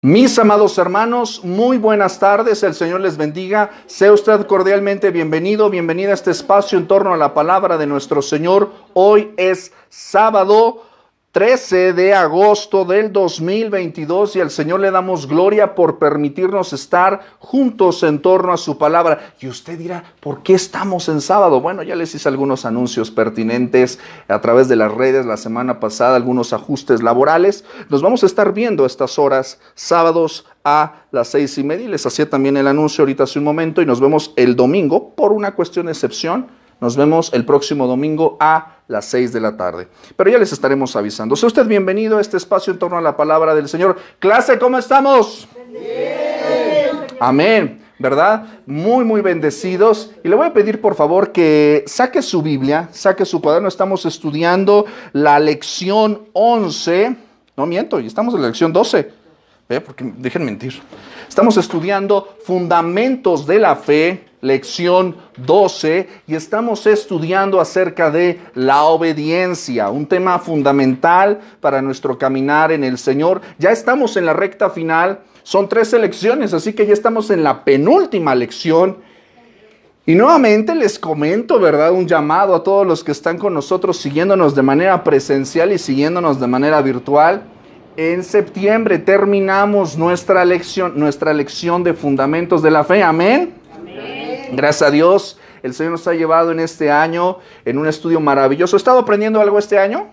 Mis amados hermanos, muy buenas tardes, el Señor les bendiga. Sea usted cordialmente bienvenido, bienvenida a este espacio en torno a la palabra de nuestro Señor. Hoy es sábado 13 de agosto del 2022 y al Señor le damos gloria por permitirnos estar juntos en torno a su palabra. Y usted dirá, ¿por qué estamos en sábado? Bueno, ya les hice algunos anuncios pertinentes a través de las redes la semana pasada, algunos ajustes laborales. Nos vamos a estar viendo estas horas, sábados a las 6:30. Y les hacía también el anuncio ahorita hace un momento y nos vemos el domingo por una cuestión de excepción. Nos vemos el próximo domingo a las 6 de la tarde. Pero ya les estaremos avisando. Sea usted bienvenido a este espacio en torno a la palabra del Señor. Clase, ¿cómo estamos? Bien. Amén, ¿verdad? Muy bendecidos. Y le voy a pedir por favor que saque su Biblia, saque su cuaderno. Estamos estudiando la lección 11. No miento, y estamos en la lección 12. Porque dejen mentir. Estamos estudiando Fundamentos de la Fe, lección 12, y estamos estudiando acerca de la obediencia, un tema fundamental para nuestro caminar en el Señor. Ya estamos en la recta final, son 13 lecciones, así que ya estamos en la penúltima lección. Y nuevamente les comento, ¿verdad? Un llamado a todos los que están con nosotros, siguiéndonos de manera presencial y siguiéndonos de manera virtual. En septiembre terminamos nuestra lección de Fundamentos de la Fe. Amén. Amén. Gracias a Dios, el Señor nos ha llevado en este año en un estudio maravilloso. ¿Ha estado aprendiendo algo este año?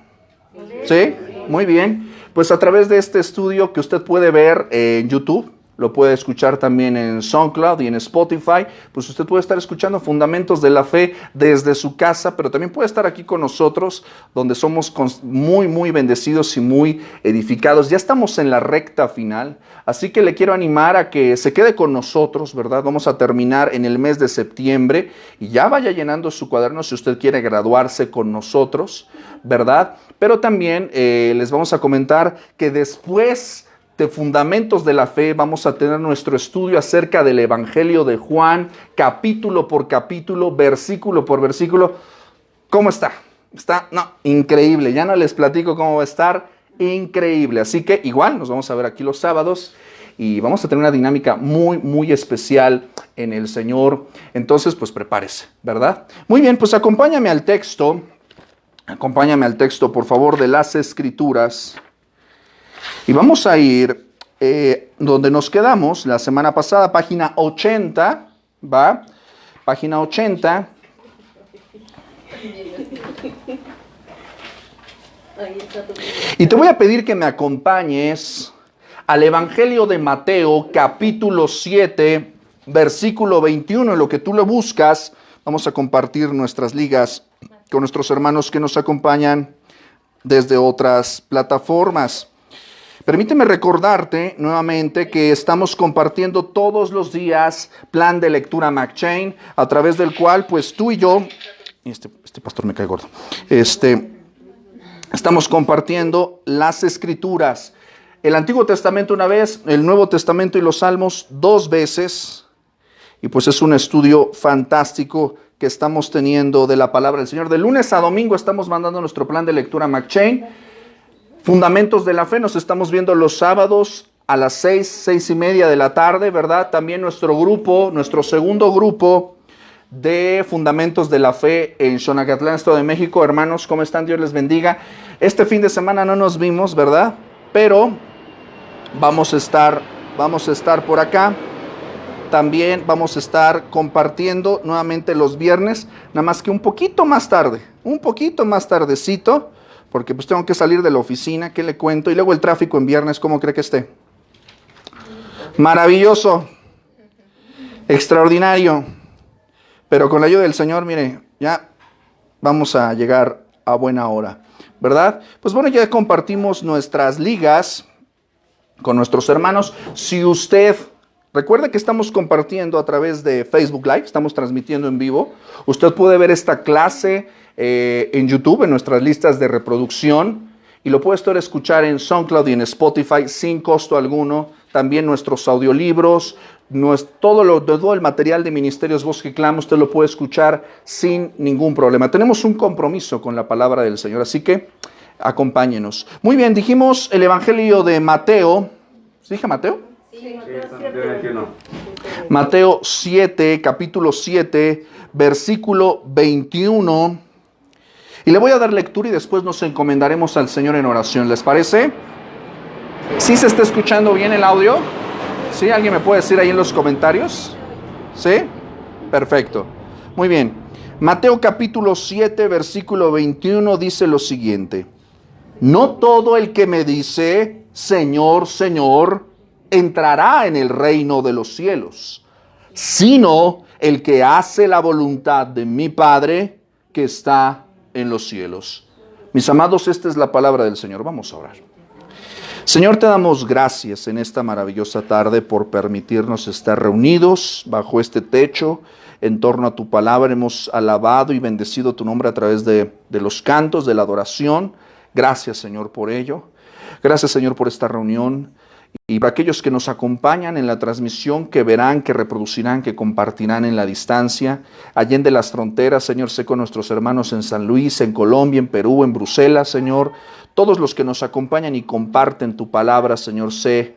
¿Sí? Muy bien. Pues a través de este estudio que usted puede ver en YouTube, lo puede escuchar también en SoundCloud y en Spotify, pues usted puede estar escuchando Fundamentos de la Fe desde su casa, pero también puede estar aquí con nosotros, donde somos muy bendecidos y muy edificados. Ya estamos en la recta final, así que le quiero animar a que se quede con nosotros, ¿verdad? Vamos a terminar en el mes de septiembre y ya vaya llenando su cuaderno si usted quiere graduarse con nosotros, ¿verdad? Pero también les vamos a comentar que después de Fundamentos de la Fe vamos a tener nuestro estudio acerca del Evangelio de Juan, capítulo por capítulo, versículo por versículo. ¿Cómo está? Está, increíble. Ya no les platico cómo va a estar, increíble. Así que igual nos vamos a ver aquí los sábados y vamos a tener una dinámica muy especial en el Señor. Entonces, pues prepárese, ¿verdad? Muy bien, pues acompáñame al texto, por favor, de las Escrituras. Y vamos a ir donde nos quedamos la semana pasada, página 80, ¿va? Página 80. Y te voy a pedir que me acompañes al Evangelio de Mateo, capítulo 7, versículo 21. En lo que tú lo buscas, vamos a compartir nuestras ligas con nuestros hermanos que nos acompañan desde otras plataformas. Permíteme recordarte nuevamente que estamos compartiendo todos los días plan de lectura McChain, a través del cual pues tú y yo, este pastor me cae gordo, estamos compartiendo las Escrituras, el Antiguo Testamento una vez, el Nuevo Testamento y los Salmos 2 veces, y pues es un estudio fantástico que estamos teniendo de la palabra del Señor. De lunes a domingo estamos mandando nuestro plan de lectura McChain. Fundamentos de la Fe, nos estamos viendo los sábados a las 6:30 de la tarde, ¿verdad? También nuestro segundo grupo de Fundamentos de la Fe en Xonacatlán, Estado de México. Hermanos, ¿cómo están? Dios les bendiga. Este fin de semana no nos vimos, ¿verdad? Pero vamos a estar por acá. También vamos a estar compartiendo nuevamente los viernes, nada más que un poquito más tardecito, porque pues tengo que salir de la oficina, ¿qué le cuento? Y luego el tráfico en viernes, ¿cómo cree que esté? Maravilloso, extraordinario, pero con la ayuda del Señor, mire, ya vamos a llegar a buena hora, ¿verdad? Pues bueno, ya compartimos nuestras ligas con nuestros hermanos. Si usted recuerde que estamos compartiendo a través de Facebook Live, estamos transmitiendo en vivo, usted puede ver esta clase en YouTube, en nuestras listas de reproducción, y lo puede estar escuchar en SoundCloud y en Spotify sin costo alguno. También nuestros audiolibros, todo el material de Ministerios Voz que Clama, usted lo puede escuchar sin ningún problema. Tenemos un compromiso con la palabra del Señor, así que acompáñenos. Muy bien, dijimos el Evangelio de Mateo, ¿Dije Mateo? Sí, Mateo 7. Mateo 7, capítulo 7, versículo 21. Y le voy a dar lectura y después nos encomendaremos al Señor en oración. ¿Les parece? ¿Sí se está escuchando bien el audio? ¿Sí? ¿Alguien me puede decir ahí en los comentarios? ¿Sí? Perfecto. Muy bien. Mateo capítulo 7, versículo 21 dice lo siguiente. No todo el que me dice, Señor, Señor, entrará en el reino de los cielos, sino el que hace la voluntad de mi Padre que está en los cielos. Mis amados, esta es la palabra del Señor. Vamos a orar. Señor, te damos gracias en esta maravillosa tarde por permitirnos estar reunidos bajo este techo en torno a tu palabra. Hemos alabado y bendecido tu nombre a través de los cantos, de la adoración. Gracias, Señor, por ello. Gracias, Señor, por esta reunión. Y para aquellos que nos acompañan en la transmisión, que verán, que reproducirán, que compartirán en la distancia, allende las fronteras, Señor, sé con nuestros hermanos en San Luis, en Colombia, en Perú, en Bruselas, Señor, todos los que nos acompañan y comparten tu palabra, Señor, sé,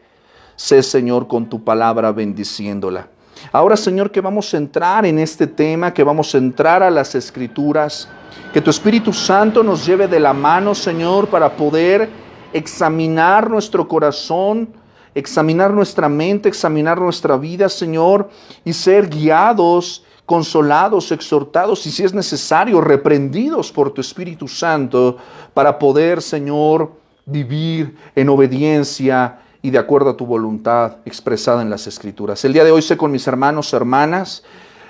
Señor, con tu palabra bendiciéndola. Ahora, Señor, que vamos a entrar en este tema, que vamos a entrar a las Escrituras, que tu Espíritu Santo nos lleve de la mano, Señor, para poder examinar nuestro corazón, examinar nuestra mente, examinar nuestra vida, Señor, y ser guiados, consolados, exhortados y si es necesario, reprendidos por tu Espíritu Santo para poder, Señor, vivir en obediencia y de acuerdo a tu voluntad expresada en las Escrituras. El día de hoy sé con mis hermanos, hermanas,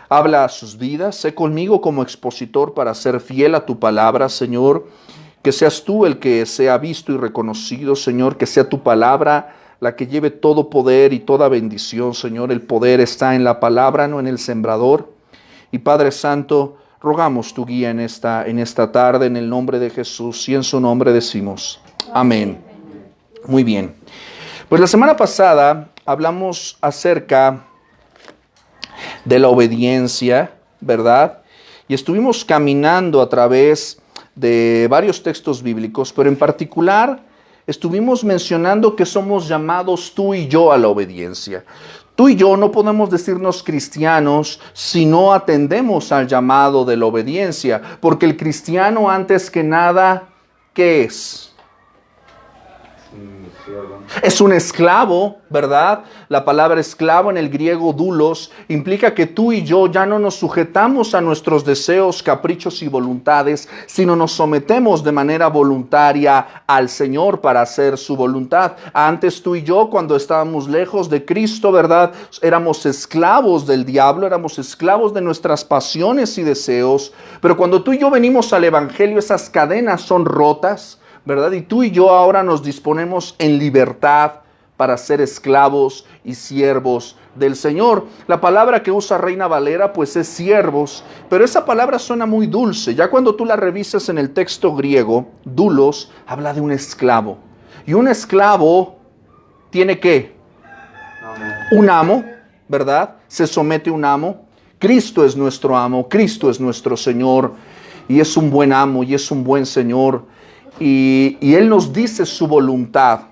habla a sus vidas, sé conmigo como expositor para ser fiel a tu palabra, Señor, que seas tú el que sea visto y reconocido, Señor, que sea tu palabra la que lleve todo poder y toda bendición, Señor. El poder está en la palabra, no en el sembrador. Y Padre Santo, rogamos tu guía en esta tarde, en el nombre de Jesús, y en su nombre decimos amén. Muy bien. Pues la semana pasada hablamos acerca de la obediencia, ¿verdad? Y estuvimos caminando a través de varios textos bíblicos, pero en particular estuvimos mencionando que somos llamados tú y yo a la obediencia. Tú y yo no podemos decirnos cristianos si no atendemos al llamado de la obediencia, porque el cristiano antes que nada, ¿qué es? Es un esclavo, ¿verdad? La palabra esclavo en el griego doulos implica que tú y yo ya no nos sujetamos a nuestros deseos, caprichos y voluntades, sino nos sometemos de manera voluntaria al Señor para hacer su voluntad. Antes tú y yo, cuando estábamos lejos de Cristo, ¿verdad? Éramos esclavos del diablo, éramos esclavos de nuestras pasiones y deseos, pero cuando tú y yo venimos al Evangelio, esas cadenas son rotas, ¿verdad? Y tú y yo ahora nos disponemos en libertad para ser esclavos y siervos del Señor. La palabra que usa Reina Valera pues es siervos, pero esa palabra suena muy dulce. Ya cuando tú la revisas en el texto griego, doulos habla de un esclavo. Y un esclavo tiene ¿qué? Un amo, ¿verdad? Se somete a un amo. Cristo es nuestro amo, Cristo es nuestro Señor y es un buen amo y es un buen Señor. Y Él nos dice su voluntad,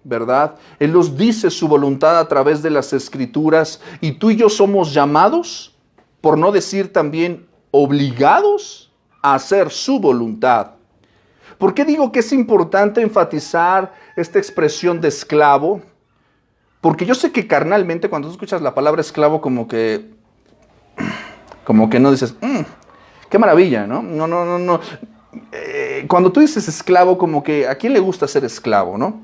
¿verdad? Él nos dice su voluntad a través de las Escrituras y tú y yo somos llamados, por no decir también obligados, a hacer su voluntad. ¿Por qué digo que es importante enfatizar esta expresión de esclavo? Porque yo sé que carnalmente cuando tú escuchas la palabra esclavo como que no dices, qué maravilla, ¿no? No. Cuando tú dices esclavo, como que ¿a quién le gusta ser esclavo, no?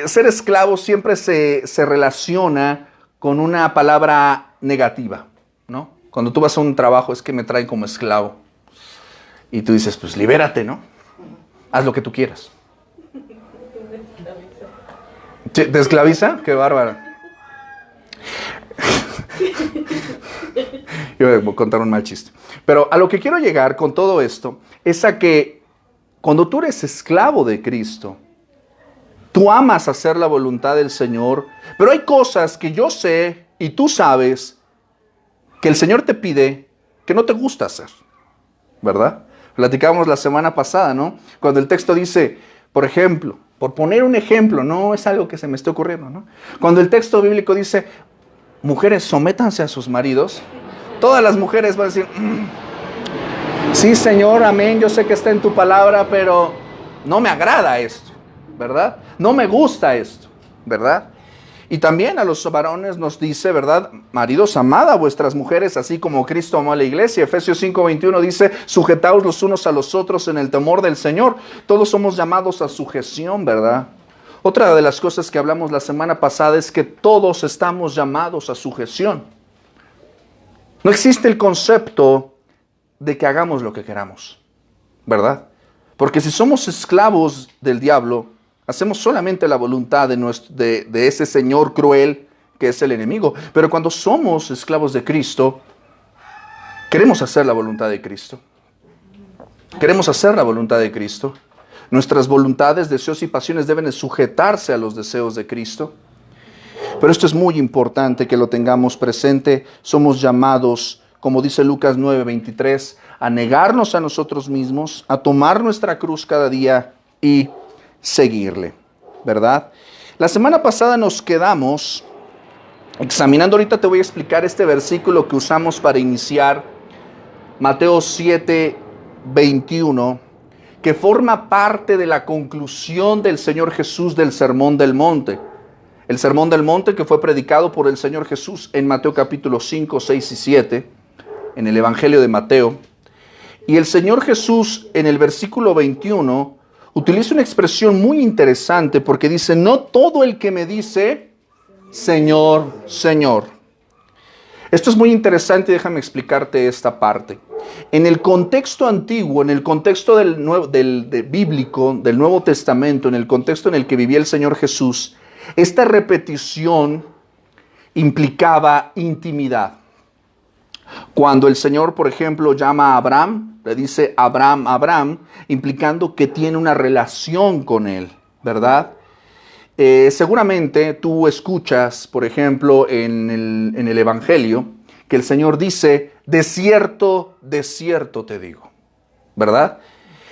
Ser esclavo siempre se relaciona con una palabra negativa, ¿no? Cuando tú vas a un trabajo es que me traen como esclavo. Y tú dices, pues libérate, ¿no? Haz lo que tú quieras. ¿Te esclaviza? Qué bárbaro. Yo voy a contar un mal chiste. Pero a lo que quiero llegar con todo esto es a que cuando tú eres esclavo de Cristo, tú amas hacer la voluntad del Señor, pero hay cosas que yo sé y tú sabes que el Señor te pide que no te gusta hacer, ¿verdad? Platicábamos la semana pasada, ¿no? Cuando el texto dice, por ejemplo, Por poner un ejemplo, no es algo que se me esté ocurriendo, ¿no? Cuando el texto bíblico dice, mujeres, sométanse a sus maridos, todas las mujeres van a decir, sí, Señor, amén, yo sé que está en tu palabra, pero no me agrada esto, ¿verdad? No me gusta esto, ¿verdad? Y también a los varones nos dice, ¿verdad? Maridos, amad a vuestras mujeres, así como Cristo amó a la iglesia. Efesios 5:21 dice, sujetaos los unos a los otros en el temor del Señor. Todos somos llamados a sujeción, ¿verdad? Otra de las cosas que hablamos la semana pasada es que todos estamos llamados a sujeción. No existe el concepto de que hagamos lo que queramos, ¿verdad? Porque si somos esclavos del diablo, hacemos solamente la voluntad de ese señor cruel que es el enemigo. Pero cuando somos esclavos de Cristo, queremos hacer la voluntad de Cristo. Queremos hacer la voluntad de Cristo. Nuestras voluntades, deseos y pasiones deben de sujetarse a los deseos de Cristo. Pero esto es muy importante que lo tengamos presente. Somos llamados, como dice Lucas 9:23, a negarnos a nosotros mismos, a tomar nuestra cruz cada día y seguirle, ¿verdad? La semana pasada nos quedamos examinando, ahorita te voy a explicar este versículo que usamos para iniciar, Mateo 7:21, que forma parte de la conclusión del Señor Jesús del Sermón del Monte. El Sermón del Monte que fue predicado por el Señor Jesús en Mateo capítulo 5, 6 y 7, en el Evangelio de Mateo. Y el Señor Jesús en el versículo 21 utiliza una expresión muy interesante porque dice, no todo el que me dice, Señor, Señor. Esto es muy interesante y déjame explicarte esta parte. En el contexto antiguo, en el contexto bíblico, del Nuevo Testamento, en el contexto en el que vivía el Señor Jesús, esta repetición implicaba intimidad. Cuando el Señor, por ejemplo, llama a Abraham, le dice Abraham, Abraham, implicando que tiene una relación con él, ¿verdad? Seguramente tú escuchas, por ejemplo, en el Evangelio, que el Señor dice, de cierto te digo, ¿verdad?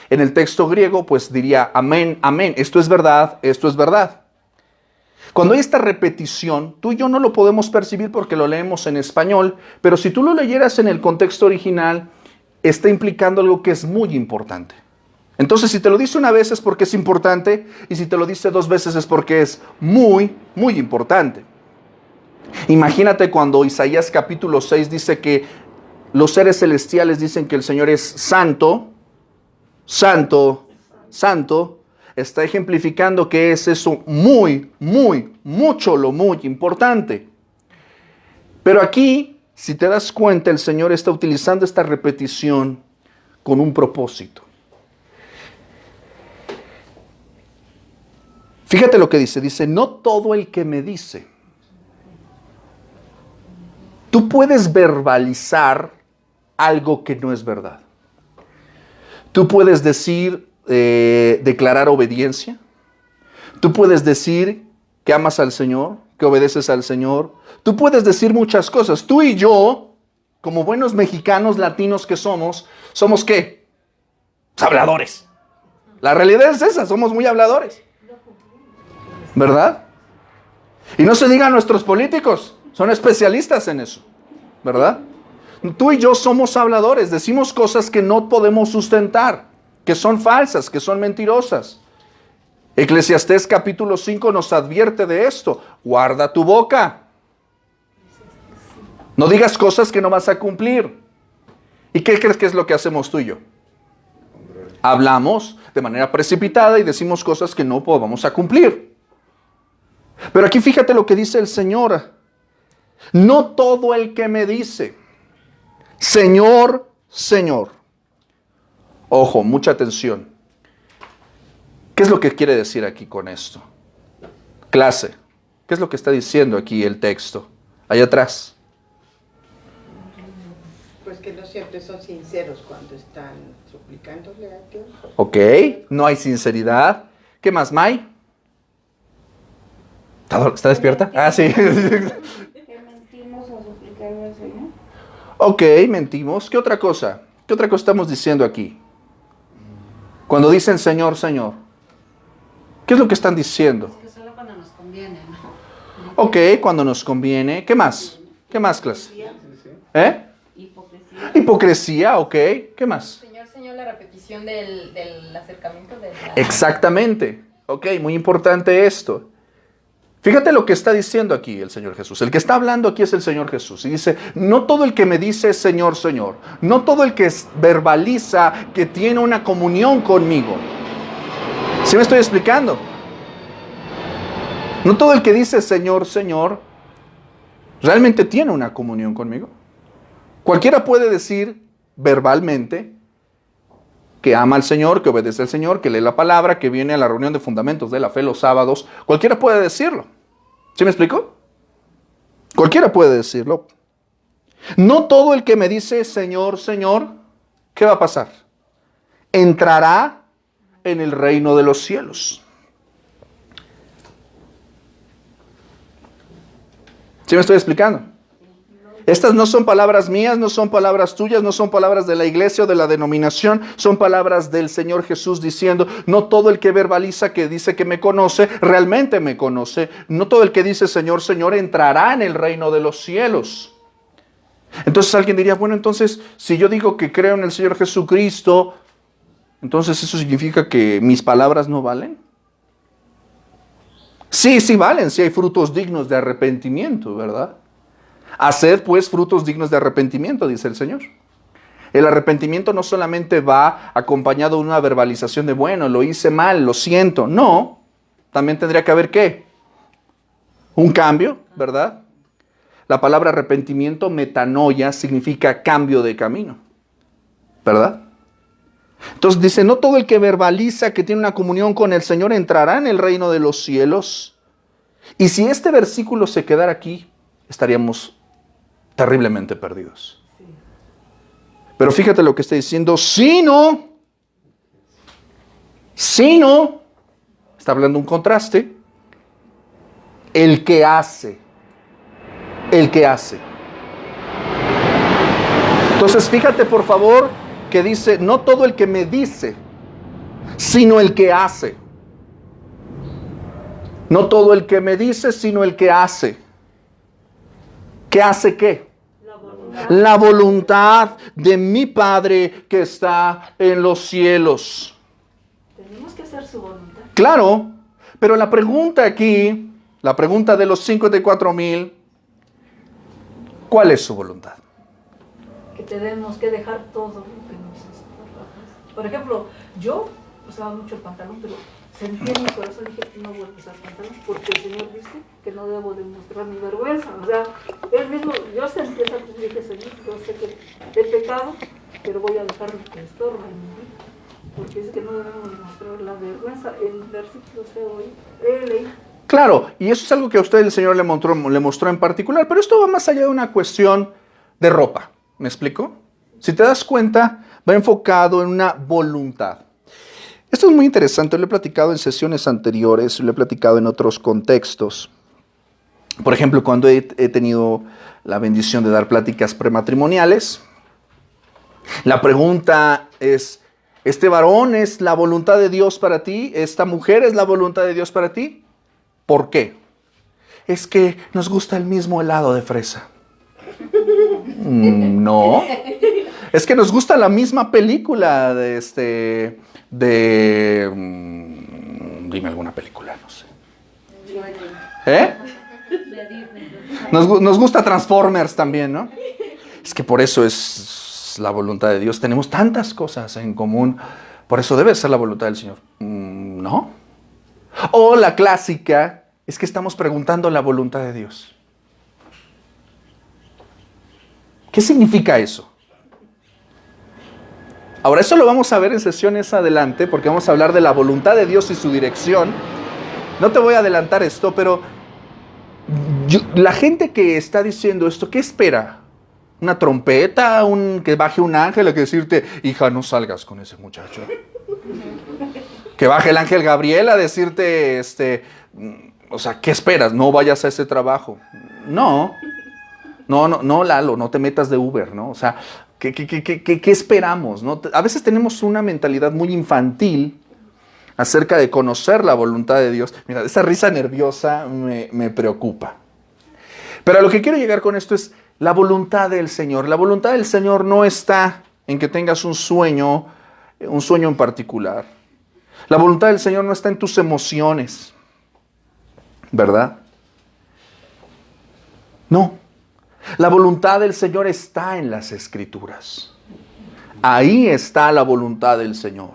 En el texto griego, pues diría, amén, amén, esto es verdad, esto es verdad. Cuando hay esta repetición, tú y yo no lo podemos percibir porque lo leemos en español, pero si tú lo leyeras en el contexto original, está implicando algo que es muy importante. Entonces, si te lo dice una vez es porque es importante, y si te lo dice dos veces es porque es muy, muy importante. Imagínate cuando Isaías capítulo 6 dice que los seres celestiales dicen que el Señor es santo, santo, santo. Está ejemplificando que es eso muy, muy, mucho lo muy importante. Pero aquí, si te das cuenta, el Señor está utilizando esta repetición con un propósito. Fíjate lo que dice. Dice, no todo el que me dice. Tú puedes verbalizar algo que no es verdad. Tú puedes declarar obediencia. Tú puedes decir que amas al Señor, que obedeces al Señor. Tú puedes decir muchas cosas. Tú y yo, como buenos mexicanos latinos que somos ¿qué? Pues habladores. La realidad es esa, somos muy habladores. ¿Verdad? Y no se diga a nuestros políticos, son especialistas en eso. ¿Verdad? Tú y yo somos habladores, decimos cosas que no podemos sustentar, que son falsas, que son mentirosas. Eclesiastés capítulo 5 nos advierte de esto. Guarda tu boca. No digas cosas que no vas a cumplir. ¿Y qué crees que es lo que hacemos tú y yo? Hablamos de manera precipitada y decimos cosas que no vamos a cumplir. Pero aquí fíjate lo que dice el Señor. No todo el que me dice, Señor, Señor. Ojo, mucha atención. ¿Qué es lo que quiere decir aquí con esto? Clase. ¿Qué es lo que está diciendo aquí el texto? Allá atrás. Pues que no siempre son sinceros cuando están suplicándole a Dios. Ok, no hay sinceridad. ¿Qué más, May? ¿Está despierta? Ah, sí. Que mentimos a suplicarle al Señor. Ok, mentimos. ¿Qué otra cosa? ¿Qué otra cosa estamos diciendo aquí? Cuando dicen Señor, Señor. ¿Qué es lo que están diciendo? Es que solo cuando nos conviene, ¿no? Ok, cuando nos conviene. ¿Qué más? ¿Qué más, clase? Hipocresía. Hipocresía, ok. ¿Qué más? Señor, la repetición del acercamiento de la... Exactamente. Ok, muy importante esto. Fíjate lo que está diciendo aquí el Señor Jesús. El que está hablando aquí es el Señor Jesús. Y dice, no todo el que me dice Señor, Señor. No todo el que verbaliza que tiene una comunión conmigo. ¿Sí me estoy explicando? No todo el que dice Señor, Señor, realmente tiene una comunión conmigo. Cualquiera puede decir verbalmente que ama al Señor, que obedece al Señor, que lee la palabra, que viene a la reunión de fundamentos de la fe los sábados. Cualquiera puede decirlo. ¿Sí me explico? Cualquiera puede decirlo. No todo el que me dice Señor, Señor, ¿qué va a pasar? Entrará en el reino de los cielos. ¿Sí me estoy explicando? Estas no son palabras mías, no son palabras tuyas, no son palabras de la iglesia o de la denominación, son palabras del Señor Jesús diciendo, no todo el que verbaliza que dice que me conoce, realmente me conoce. No todo el que dice Señor, Señor, entrará en el reino de los cielos. Entonces alguien diría, bueno, entonces, si yo digo que creo en el Señor Jesucristo, entonces eso significa que mis palabras no valen. Sí, sí valen, sí hay frutos dignos de arrepentimiento, ¿verdad? Haced pues frutos dignos de arrepentimiento, dice el Señor. El arrepentimiento no solamente va acompañado de una verbalización de, bueno, lo hice mal, lo siento. No, también tendría que haber ¿qué? Un cambio, ¿verdad? La palabra arrepentimiento, metanoia, significa cambio de camino, ¿verdad? Entonces dice, no todo el que verbaliza que tiene una comunión con el Señor entrará en el reino de los cielos. Y si este versículo se quedara aquí, estaríamos terriblemente perdidos. Pero fíjate lo que está diciendo, si no, está hablando un contraste, el que hace. Entonces fíjate por favor que dice, no todo el que me dice, sino el que hace. No todo el que me dice, sino el que hace. ¿Qué hace qué? La voluntad de mi Padre que está en los cielos. Tenemos que hacer su voluntad. Claro, pero la pregunta aquí, la pregunta de los 54,000, ¿cuál es su voluntad? Que tenemos que dejar todo lo que nos estorba. Por ejemplo, yo usaba mucho el pantalón, pero sentí en mi corazón, dije, no vuelvo a usar pantalón, porque el Señor dice que no debo demostrar mi vergüenza. O sea, él mismo, yo sentí esa presión, dije, Señor, yo sé que he pecado, pero voy a dejar lo que estorba en mi vida. Porque dice que no debemos demostrar la vergüenza. El versículo se hoy, leí. Claro, y eso es algo que a usted el Señor le mostró en particular, pero esto va más allá de una cuestión de ropa. ¿Me explico? Si te das cuenta, va enfocado en una voluntad. Esto es muy interesante, lo he platicado en sesiones anteriores, lo he platicado en otros contextos. Por ejemplo, cuando he tenido la bendición de dar pláticas prematrimoniales, la pregunta es, ¿este varón es la voluntad de Dios para ti? ¿Esta mujer es la voluntad de Dios para ti? ¿Por qué? Es que nos gusta el mismo helado de fresa. No. Es que nos gusta la misma película dime alguna película, no sé. ¿Eh? Nos gusta Transformers también, ¿no? Es que por eso es la voluntad de Dios. Tenemos tantas cosas en común. Por eso debe ser la voluntad del Señor. ¿No? O la clásica es que estamos preguntando la voluntad de Dios. ¿Qué significa eso? Ahora, eso lo vamos a ver en sesiones adelante, porque vamos a hablar de la voluntad de Dios y su dirección. No te voy a adelantar esto, pero la gente que está diciendo esto, ¿qué espera? ¿Una trompeta? ¿Que baje un ángel a que decirte, hija, no salgas con ese muchacho? Que baje el ángel Gabriel a decirte, o sea, ¿qué esperas? No vayas a ese trabajo. No, Lalo, no te metas de Uber, ¿no? O sea, ¿qué esperamos, no? A veces tenemos una mentalidad muy infantil acerca de conocer la voluntad de Dios. Mira, esa risa nerviosa me preocupa. Pero a lo que quiero llegar con esto es la voluntad del Señor. La voluntad del Señor no está en que tengas un sueño en particular. La voluntad del Señor no está en tus emociones, ¿verdad? No. La voluntad del Señor está en las Escrituras. Ahí está la voluntad del Señor.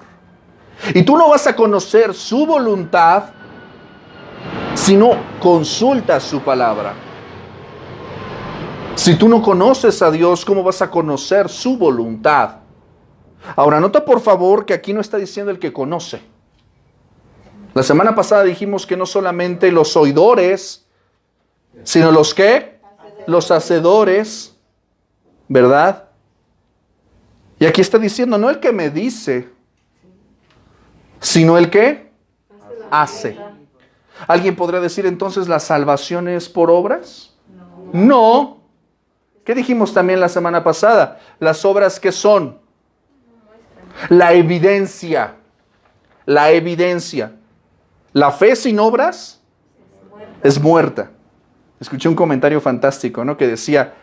Y tú no vas a conocer su voluntad si no consultas su palabra. Si tú no conoces a Dios, ¿cómo vas a conocer su voluntad? Ahora, nota por favor que aquí no está diciendo el que conoce. La semana pasada dijimos que no solamente los oidores, sino los ¿qué? Los hacedores, ¿verdad? Y aquí está diciendo, no el que me dice, sino el que hace. ¿Alguien podrá decir entonces la salvación es por obras? No. ¿Qué dijimos también la semana pasada? Las obras ¿qué son? La evidencia. La evidencia. La fe sin obras es muerta. Escuché un comentario fantástico, ¿no? Que decía,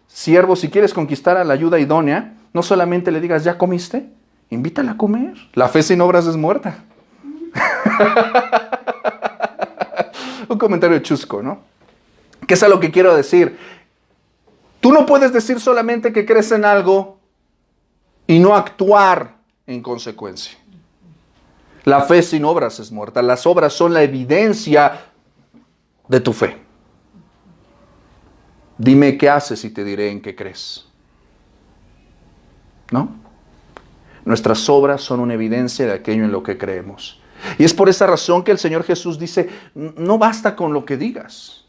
siervo, si quieres conquistar a la ayuda idónea, no solamente le digas, ¿ya comiste? Invítala a comer. La fe sin obras es muerta. Un comentario chusco, ¿no? ¿Qué es a lo que quiero decir? Tú no puedes decir solamente que crees en algo y no actuar en consecuencia. La fe sin obras es muerta. Las obras son la evidencia de tu fe. Dime qué haces y te diré en qué crees. ¿No? Nuestras obras son una evidencia de aquello en lo que creemos. Y es por esa razón que el Señor Jesús dice, no basta con lo que digas,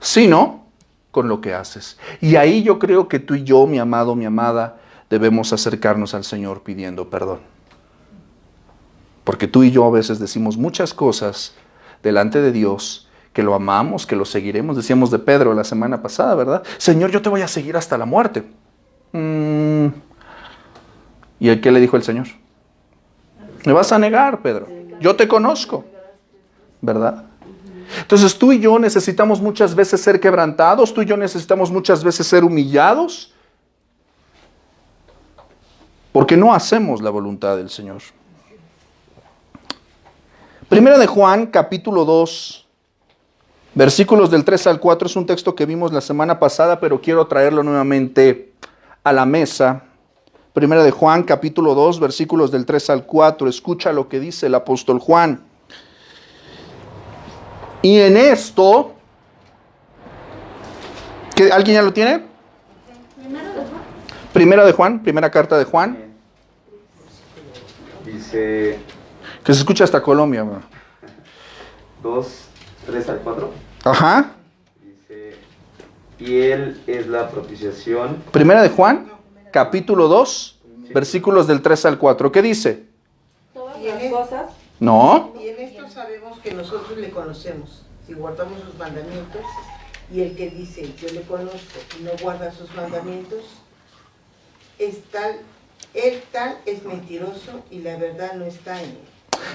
sino con lo que haces. Y ahí yo creo que tú y yo, mi amado, mi amada, debemos acercarnos al Señor pidiendo perdón. Porque tú y yo a veces decimos muchas cosas delante de Dios, que lo amamos, que lo seguiremos. Decíamos de Pedro la semana pasada, ¿verdad? Señor, yo te voy a seguir hasta la muerte. ¿Y a qué le dijo el Señor? Me vas a negar, Pedro. Yo te conozco, ¿verdad? Entonces tú y yo necesitamos muchas veces ser quebrantados, tú y yo necesitamos muchas veces ser humillados, porque no hacemos la voluntad del Señor. Primera de Juan, capítulo 2, versículos del 3 al 4, es un texto que vimos la semana pasada, pero quiero traerlo nuevamente a la mesa. Primera de Juan, capítulo 2, versículos del 3 al 4, escucha lo que dice el apóstol Juan. Y en esto, ¿alguien ya lo tiene? Primera de Juan, primera carta de Juan. Dice Que se escucha hasta Colombia. 2, 3 al 4. Ajá. Dice, y Él es la propiciación. Primera de Juan, capítulo 2, versículos del 3 al 4. ¿Qué dice? Todas las cosas. No. Y en esto sabemos que nosotros le conocemos, si guardamos sus mandamientos. Y el que dice, yo le conozco, y no guarda sus mandamientos, él tal es mentiroso y la verdad no está en él.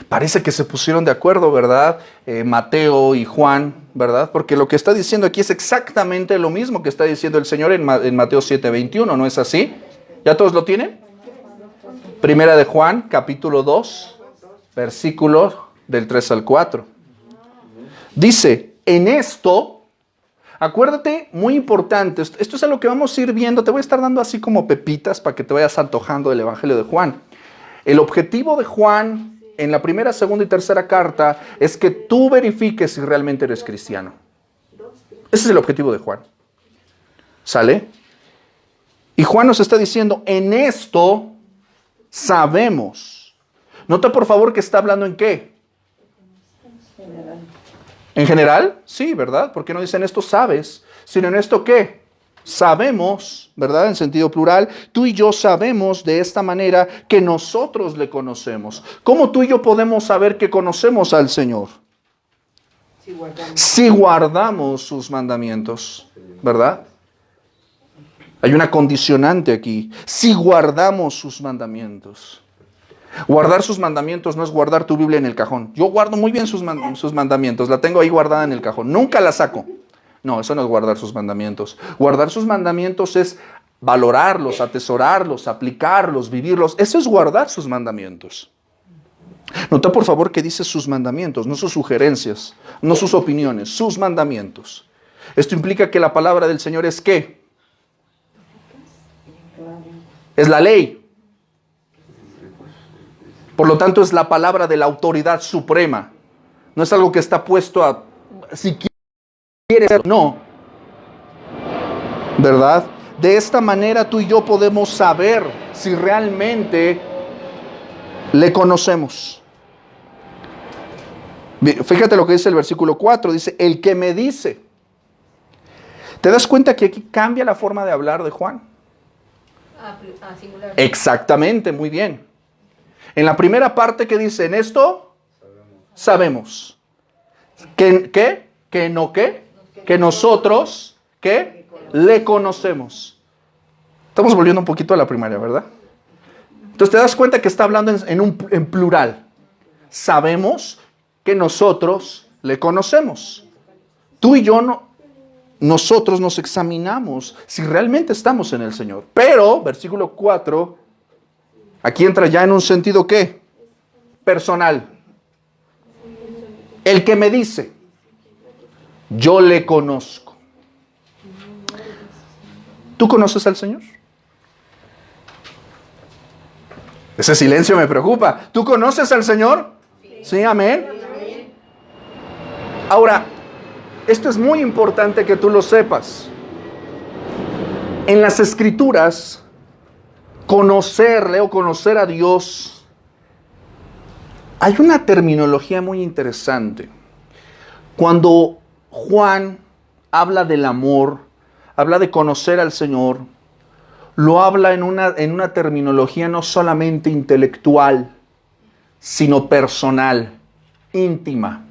Parece que se pusieron de acuerdo, ¿verdad? Mateo y Juan, ¿verdad? Porque lo que está diciendo aquí es exactamente lo mismo que está diciendo el Señor en Mateo 7:21, ¿no es así? ¿Ya todos lo tienen? Primera de Juan, capítulo 2, versículo del 3 al 4. Dice, en esto, acuérdate, muy importante, esto es a lo que vamos a ir viendo, te voy a estar dando así como pepitas para que te vayas antojando del Evangelio de Juan. El objetivo de Juan en la primera, segunda y tercera carta es que tú verifiques si realmente eres cristiano. Ese es el objetivo de Juan. ¿Sale? Y Juan nos está diciendo, en esto sabemos. Nota por favor que está hablando en qué. ¿En general? Sí, ¿verdad? Porque no dicen esto sabes, sino en esto qué. Sabemos, ¿verdad? En sentido plural, tú y yo sabemos de esta manera que nosotros le conocemos. ¿Cómo tú y yo podemos saber que conocemos al Señor? Si guardamos sus mandamientos, ¿verdad? Hay una condicionante aquí. Si guardamos sus mandamientos. Guardar sus mandamientos no es guardar tu Biblia en el cajón. Yo guardo muy bien sus mandamientos, la tengo ahí guardada en el cajón, nunca la saco. No, eso no es guardar sus mandamientos. Guardar sus mandamientos es valorarlos, atesorarlos, aplicarlos, vivirlos. Eso es guardar sus mandamientos. Nota por favor que dice sus mandamientos, no sus sugerencias, no sus opiniones, sus mandamientos. Esto implica que la palabra del Señor es ¿qué? Es la ley. Por lo tanto, es la palabra de la autoridad suprema. No es algo que está puesto a, si quiere ser, no. ¿Verdad? De esta manera tú y yo podemos saber si realmente le conocemos. Fíjate lo que dice el versículo 4. Dice, el que me dice. ¿Te das cuenta que aquí cambia la forma de hablar de Juan? Singular. Exactamente, muy bien. En la primera parte que dice, en esto sabemos. ¿Qué? ¿Que no qué? Que nosotros, ¿qué? Le conocemos. Estamos volviendo un poquito a la primaria, ¿verdad? Entonces te das cuenta que está hablando en plural. Sabemos que nosotros le conocemos. Tú y yo nosotros nos examinamos si realmente estamos en el Señor. Pero, versículo 4, aquí entra ya en un sentido ¿qué? Personal. El que me dice, yo le conozco. ¿Tú conoces al Señor? Ese silencio me preocupa. ¿Tú conoces al Señor? Sí, amén. Ahora, esto es muy importante que tú lo sepas. En las Escrituras, conocerle o conocer a Dios, hay una terminología muy interesante. Cuando Juan habla del amor, habla de conocer al Señor, lo habla en una terminología no solamente intelectual, sino personal, íntima.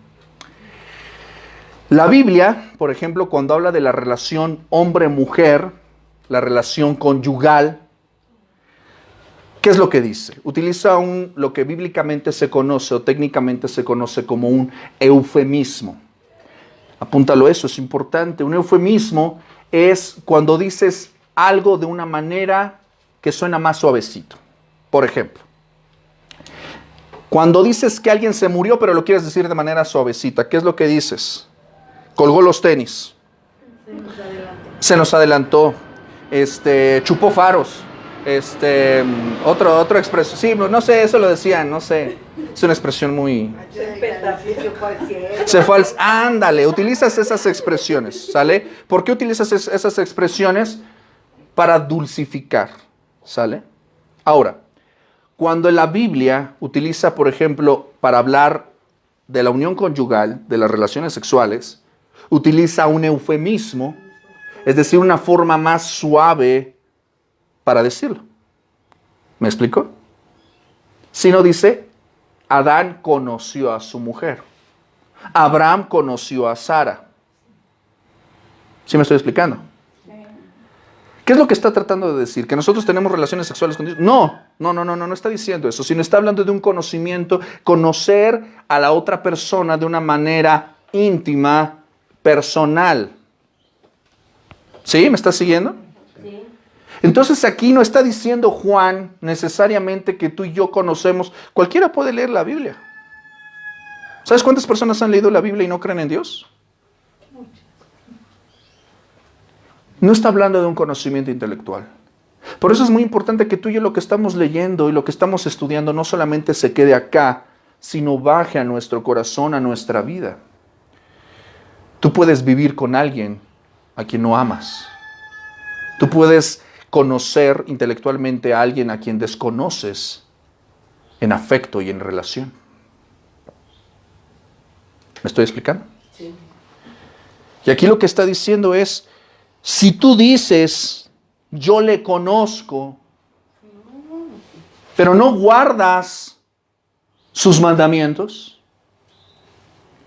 La Biblia, por ejemplo, cuando habla de la relación hombre-mujer, la relación conyugal, ¿qué es lo que dice? Utiliza lo que bíblicamente se conoce o técnicamente se conoce como un eufemismo. Apúntalo, eso es importante. Un eufemismo es cuando dices algo de una manera que suena más suavecito. Por ejemplo, cuando dices que alguien se murió, pero lo quieres decir de manera suavecita, ¿qué es lo que dices? Colgó los tenis. Se nos adelantó. Chupó faros. Otra expresión. Sí, no sé, eso lo decían, no sé. Es una expresión muy... Se fue al... Ándale, utilizas esas expresiones, ¿sale? ¿Por qué utilizas esas expresiones? Para dulcificar, ¿sale? Ahora, cuando la Biblia utiliza, por ejemplo, para hablar de la unión conyugal, de las relaciones sexuales, utiliza un eufemismo, es decir, una forma más suave para decirlo. ¿Me explico? Si no dice, Adán conoció a su mujer. Abraham conoció a Sara. ¿Sí me estoy explicando? ¿Qué es lo que está tratando de decir? ¿Que nosotros tenemos relaciones sexuales con Dios? No está diciendo eso, sino está hablando de un conocimiento, conocer a la otra persona de una manera íntima, personal. ¿Sí? ¿Me estás siguiendo? Sí. Entonces aquí no está diciendo Juan necesariamente que tú y yo conocemos. Cualquiera puede leer la Biblia. ¿Sabes cuántas personas han leído la Biblia y no creen en Dios? No está hablando de un conocimiento intelectual. Por eso es muy importante que tú y yo lo que estamos leyendo y lo que estamos estudiando no solamente se quede acá, sino baje a nuestro corazón, a nuestra vida. Tú puedes vivir con alguien a quien no amas. Tú puedes conocer intelectualmente a alguien a quien desconoces en afecto y en relación. ¿Me estoy explicando? Sí. Y aquí lo que está diciendo es, si tú dices, yo le conozco, pero no guardas sus mandamientos,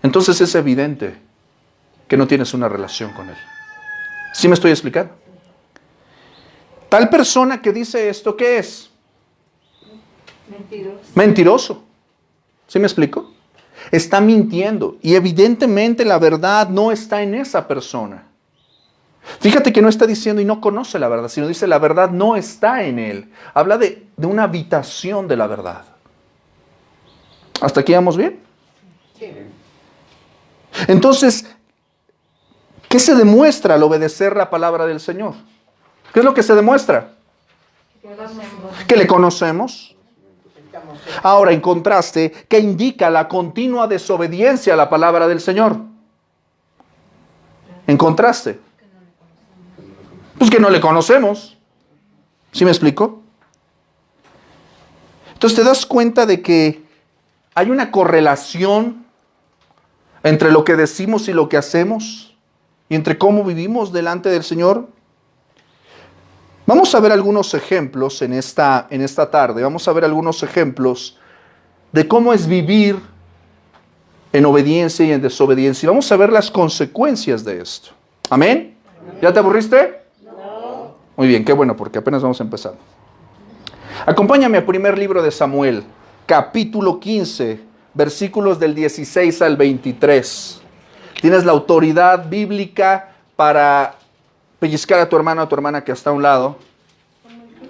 entonces es evidente que no tienes una relación con él. ¿Sí me estoy explicando? Tal persona que dice esto, ¿qué es? Mentiroso. Mentiroso. ¿Sí me explico? Está mintiendo. Y evidentemente la verdad no está en esa persona. Fíjate que no está diciendo y no conoce la verdad, sino dice la verdad no está en él. Habla de una habitación de la verdad. ¿Hasta aquí vamos bien? Sí. Entonces, ¿qué se demuestra al obedecer la palabra del Señor? ¿Qué es lo que se demuestra? Que le conocemos. Ahora, en contraste, ¿qué indica la continua desobediencia a la palabra del Señor? En contraste. Pues que no le conocemos. ¿Sí me explico? Entonces te das cuenta de que hay una correlación entre lo que decimos y lo que hacemos, y entre cómo vivimos delante del Señor. Vamos a ver algunos ejemplos en esta tarde. Vamos a ver algunos ejemplos de cómo es vivir en obediencia y en desobediencia. Y vamos a ver las consecuencias de esto. ¿Amén? ¿Ya te aburriste? No. Muy bien, qué bueno, porque apenas vamos a empezar. Acompáñame al primer libro de Samuel, capítulo 15, versículos del 16 al 23. Tienes la autoridad bíblica para pellizcar a tu hermano o a tu hermana que está a un lado.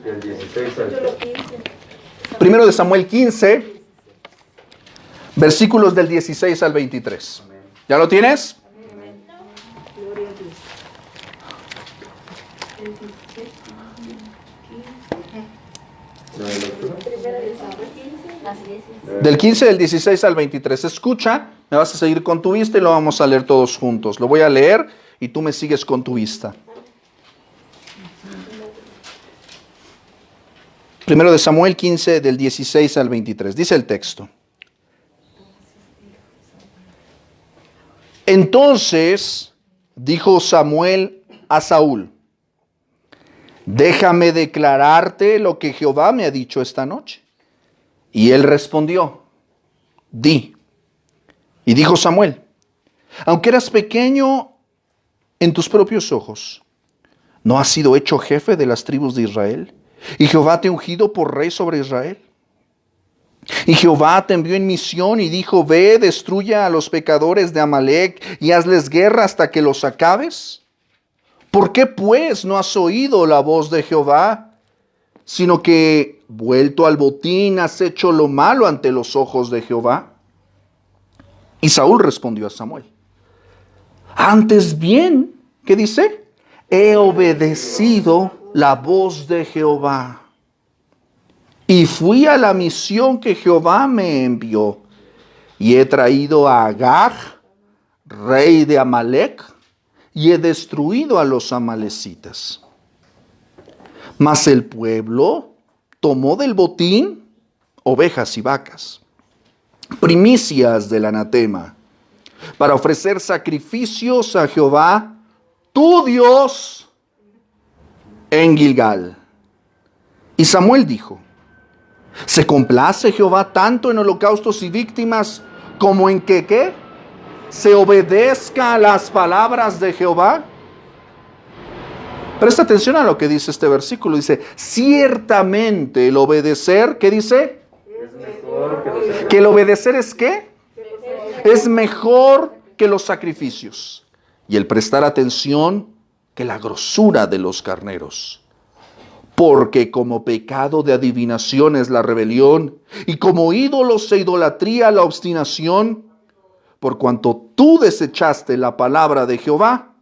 Del 16 al Primero de Samuel 15, versículos del 16 al 23. ¿Ya lo tienes? ¿No hay lectura? Del 15 del 16 al 23. Escucha, me vas a seguir con tu vista y lo vamos a leer todos juntos. Lo voy a leer y tú me sigues con tu vista. Primero de Samuel 15 del 16 al 23. Dice el texto. Entonces dijo Samuel a Saúl: déjame declararte lo que Jehová me ha dicho esta noche. Y él respondió: di. Y dijo Samuel: aunque eras pequeño en tus propios ojos, ¿no has sido hecho jefe de las tribus de Israel? Y Jehová te ha ungido por rey sobre Israel. Y Jehová te envió en misión y dijo: ve, destruya a los pecadores de Amalec y hazles guerra hasta que los acabes. ¿Por qué pues no has oído la voz de Jehová, sino que, vuelto al botín, has hecho lo malo ante los ojos de Jehová? Y Saúl respondió a Samuel: antes bien, ¿qué dice? He obedecido la voz de Jehová y fui a la misión que Jehová me envió, y he traído a Agag, rey de Amalec, y he destruido a los amalecitas. Mas el pueblo tomó del botín ovejas y vacas, primicias del anatema, para ofrecer sacrificios a Jehová, tu Dios, en Gilgal. Y Samuel dijo: ¿se complace Jehová tanto en holocaustos y víctimas como en que ¿qué? ¿Se obedezca a las palabras de Jehová? Presta atención a lo que dice este versículo. Dice: ciertamente el obedecer, ¿qué dice? Es mejor que los ¿Que el obedecer es qué? Es mejor que los sacrificios. Y el prestar atención que la grosura de los carneros. Porque como pecado de adivinación es la rebelión, y como ídolos e idolatría la obstinación, por cuanto tú desechaste la palabra de Jehová,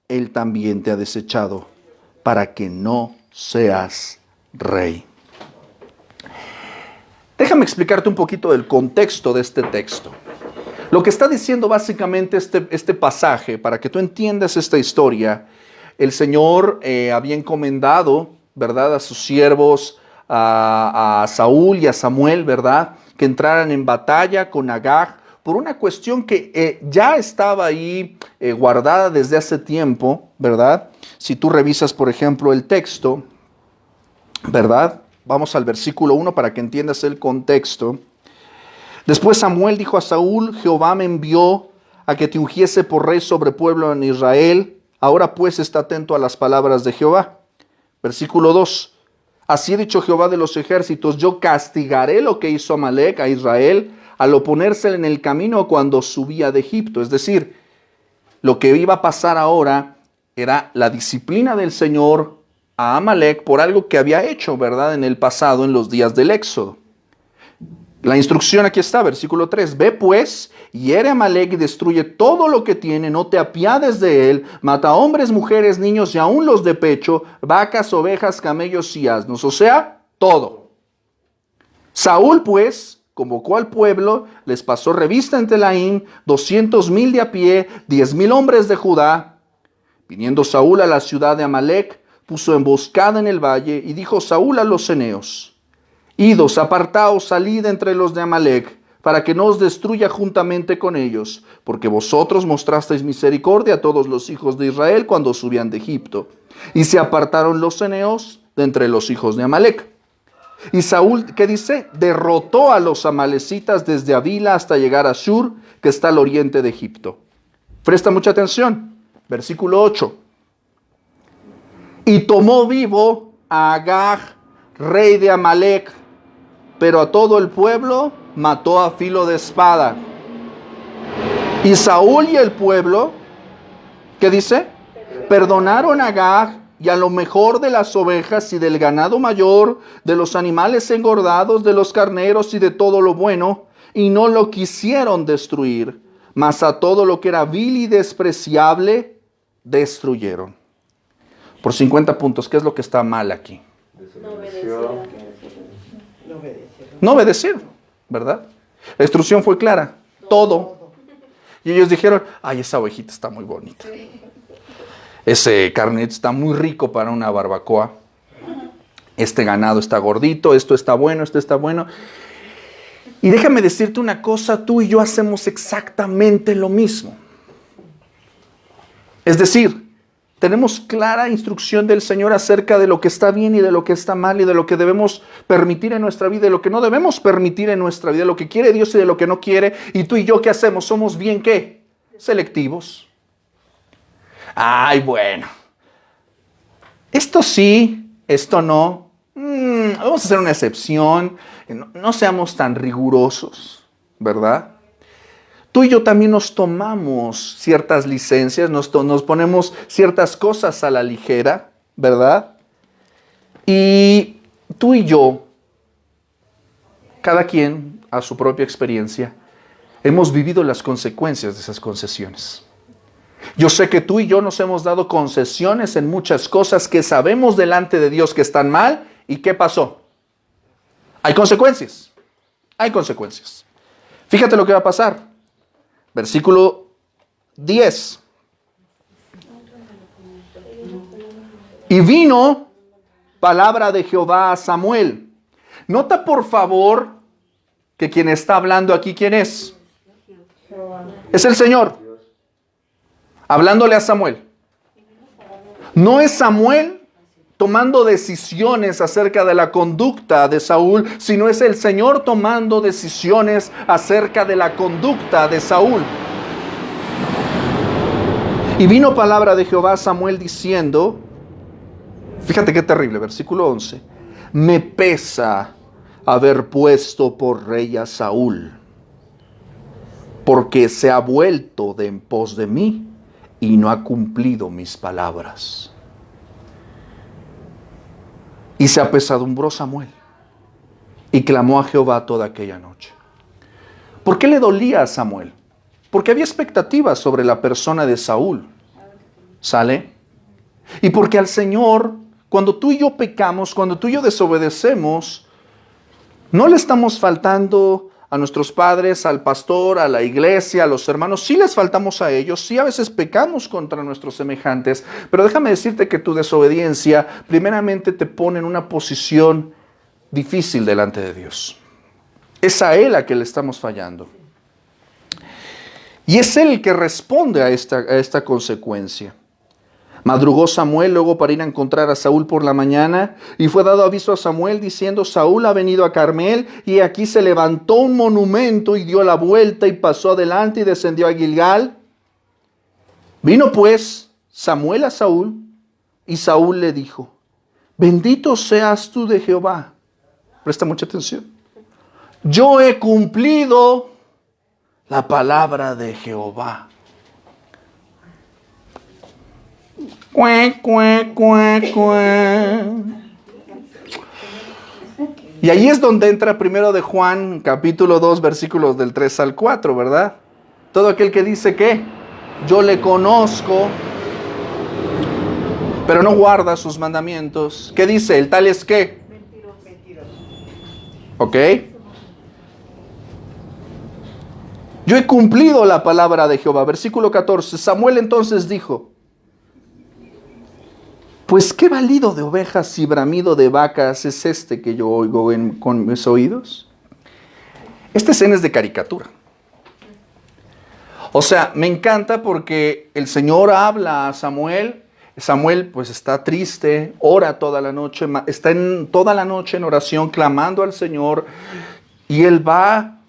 Él también te ha desechado, para que no seas rey. Déjame explicarte un poquito del contexto de este texto. Lo que está diciendo básicamente este pasaje, para que tú entiendas esta historia, el Señor había encomendado, ¿verdad?, a sus siervos, a Saúl y a Samuel, ¿verdad?, que entraran en batalla con Agag, por una cuestión que ya estaba ahí guardada desde hace tiempo, ¿verdad? Si tú revisas, por ejemplo, el texto, ¿verdad? Vamos al versículo 1 para que entiendas el contexto. Después Samuel dijo a Saúl: Jehová me envió a que te ungiese por rey sobre pueblo en Israel. Ahora pues está atento a las palabras de Jehová. Versículo 2. Así ha dicho Jehová de los ejércitos, yo castigaré lo que hizo Amalec a Israel al oponérsele en el camino cuando subía de Egipto. Es decir, lo que iba a pasar ahora era la disciplina del Señor a Amalec por algo que había hecho, ¿verdad?, en el pasado, en los días del Éxodo. La instrucción aquí está, versículo 3. Ve pues, hiere a Amalec y destruye todo lo que tiene, no te apiades de él, mata hombres, mujeres, niños y aún los de pecho, vacas, ovejas, camellos y asnos, o sea, todo. Saúl pues convocó al pueblo, les pasó revista en Telaim, 200,000 de a pie, 10,000 hombres de Judá. Viniendo Saúl a la ciudad de Amalec, puso emboscada en el valle y dijo Saúl a los ceneos: Idos, apartaos, salid entre los de Amalec, para que no os destruya juntamente con ellos, porque vosotros mostrasteis misericordia a todos los hijos de Israel cuando subían de Egipto. Y se apartaron los ceneos de entre los hijos de Amalec. Y Saúl, ¿qué dice? Derrotó a los amalecitas desde Avila hasta llegar a Shur, que está al oriente de Egipto. Presta mucha atención. Versículo 8. Y tomó vivo a Agag, rey de Amalec, pero a todo el pueblo mató a filo de espada. Y Saúl y el pueblo, ¿qué dice? Perdonaron a Agag y a lo mejor de las ovejas y del ganado mayor, de los animales engordados, de los carneros y de todo lo bueno, y no lo quisieron destruir, mas a todo lo que era vil y despreciable, destruyeron. Por 50 puntos, ¿qué es lo que está mal aquí? No obedecieron, ¿verdad? La instrucción fue clara, todo. Y ellos dijeron, ay, esa ovejita está muy bonita. Ese carnet está muy rico para una barbacoa. Este ganado está gordito, esto está bueno, esto está bueno. Y déjame decirte una cosa, tú y yo hacemos exactamente lo mismo. Es decir, tenemos clara instrucción del Señor acerca de lo que está bien y de lo que está mal y de lo que debemos permitir en nuestra vida y de lo que no debemos permitir en nuestra vida, de lo que quiere Dios y de lo que no quiere. Y tú y yo, ¿qué hacemos? Somos bien, ¿qué? Selectivos. Ay, bueno. Esto sí, esto no. Vamos a hacer una excepción. No seamos tan rigurosos, ¿verdad? Tú y yo también nos tomamos ciertas licencias, nos ponemos ciertas cosas a la ligera, ¿verdad? Y tú y yo, cada quien a su propia experiencia, hemos vivido las consecuencias de esas concesiones. Yo sé que tú y yo nos hemos dado concesiones en muchas cosas que sabemos delante de Dios que están mal. ¿Y qué pasó? Hay consecuencias. Hay consecuencias. Fíjate lo que va a pasar. Versículo 10. Y vino palabra de Jehová a Samuel. Nota por favor que quien está hablando aquí, ¿quién es? Es el Señor. Hablándole a Samuel. No es Samuel tomando decisiones acerca de la conducta de Saúl, sino es el Señor tomando decisiones acerca de la conducta de Saúl. Y vino palabra de Jehová a Samuel diciendo, fíjate qué terrible, versículo 11, me pesa haber puesto por rey a Saúl, porque se ha vuelto de en pos de mí y no ha cumplido mis palabras. Y se apesadumbró Samuel y clamó a Jehová toda aquella noche. ¿Por qué le dolía a Samuel? Porque había expectativas sobre la persona de Saúl. ¿Sale? Y porque al Señor, cuando tú y yo pecamos, cuando tú y yo desobedecemos, no le estamos faltando a nuestros padres, al pastor, a la iglesia, a los hermanos. Sí les faltamos a ellos, sí a veces pecamos contra nuestros semejantes, pero déjame decirte que tu desobediencia primeramente te pone en una posición difícil delante de Dios. Es a Él a que le estamos fallando. Y es Él el que responde a esta consecuencia. Madrugó Samuel luego para ir a encontrar a Saúl por la mañana, y fue dado aviso a Samuel diciendo, Saúl ha venido a Carmel, y aquí se levantó un monumento y dio la vuelta y pasó adelante y descendió a Gilgal. Vino pues Samuel a Saúl, y Saúl le dijo, Bendito seas tú de Jehová. Presta mucha atención. Yo he cumplido la palabra de Jehová. Cue, cue, cue, cue. Y ahí es donde entra primero de Juan, capítulo 2, versículos del 3 al 4, ¿verdad? Todo aquel que dice que yo le conozco, pero no guarda sus mandamientos. ¿Qué dice? El tal es qué. Mentiroso. ¿Ok? Yo he cumplido la palabra de Jehová. Versículo 14. Samuel entonces dijo: pues qué balido de ovejas y bramido de vacas es este que yo oigo con mis oídos. Esta escena es de caricatura. O sea, me encanta porque el Señor habla a Samuel. Samuel pues está triste, ora toda la noche, está toda la noche en oración clamando al Señor. Y él va,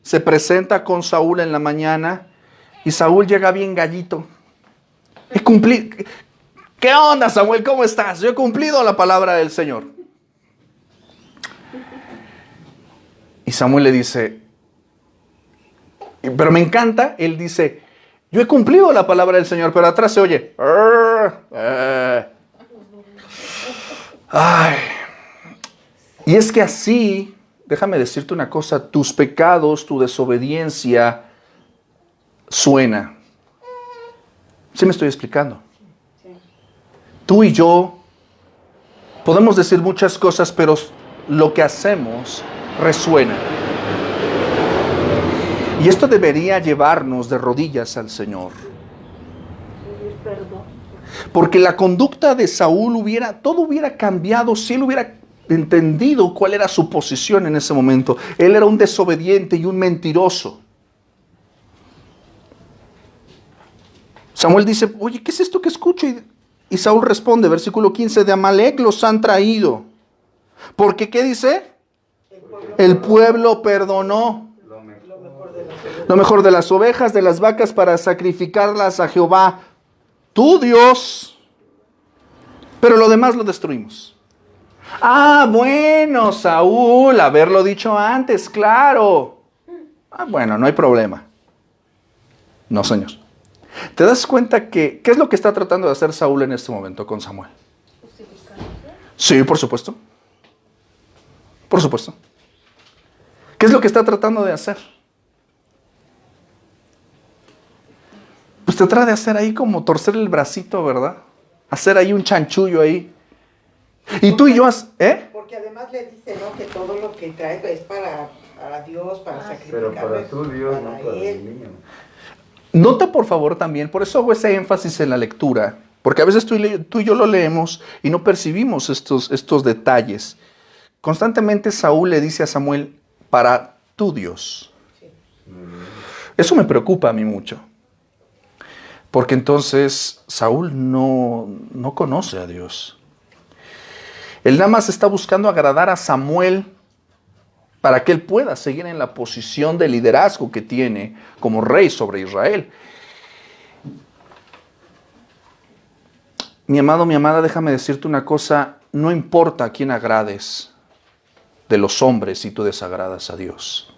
se presenta con Saúl en la mañana y Saúl llega bien gallito. He cumplido. ¿Qué onda, Samuel? ¿Cómo estás? Yo he cumplido la palabra del Señor. Y Samuel le dice, pero me encanta, él dice, yo he cumplido la palabra del Señor, pero atrás se oye. Ay. Y es que así, déjame decirte una cosa, tus pecados, tu desobediencia suena. ¿Sí me estoy explicando? Tú y yo podemos decir muchas cosas, pero lo que hacemos resuena. Y esto debería llevarnos de rodillas al Señor. Porque la conducta de Saúl todo hubiera cambiado si él hubiera entendido cuál era su posición en ese momento. Él era un desobediente y un mentiroso. Samuel dice, oye, ¿qué es esto que escucho? Y Saúl responde, versículo 15, de Amalec los han traído. Porque, ¿qué dice? El pueblo perdonó lo mejor de las ovejas, de las vacas, para sacrificarlas a Jehová, tu Dios. Pero lo demás lo destruimos. Ah, bueno, Saúl, haberlo dicho antes, claro. Ah, bueno, no hay problema. No, señor. ¿Te das cuenta qué es lo que está tratando de hacer Saúl en este momento con Samuel? Sí, por supuesto. Por supuesto. ¿Qué es lo que está tratando de hacer? Pues te trata de hacer ahí como torcer el bracito, ¿verdad? Hacer ahí un chanchullo ahí. Y tú y yo, Porque además le dice, ¿no? Que todo lo que trae es para Dios, para sacrificar. Pero para tu Dios, no para el niño. Nota por favor también, por eso hago ese énfasis en la lectura, porque a veces tú y yo lo leemos y no percibimos estos detalles. Constantemente Saúl le dice a Samuel, para tu Dios. Eso me preocupa a mí mucho, porque entonces Saúl no conoce a Dios. Él nada más está buscando agradar a Samuel para que él pueda seguir en la posición de liderazgo que tiene como rey sobre Israel. Mi amado, mi amada, déjame decirte una cosa, no importa a quién agrades de los hombres si tú desagradas a Dios.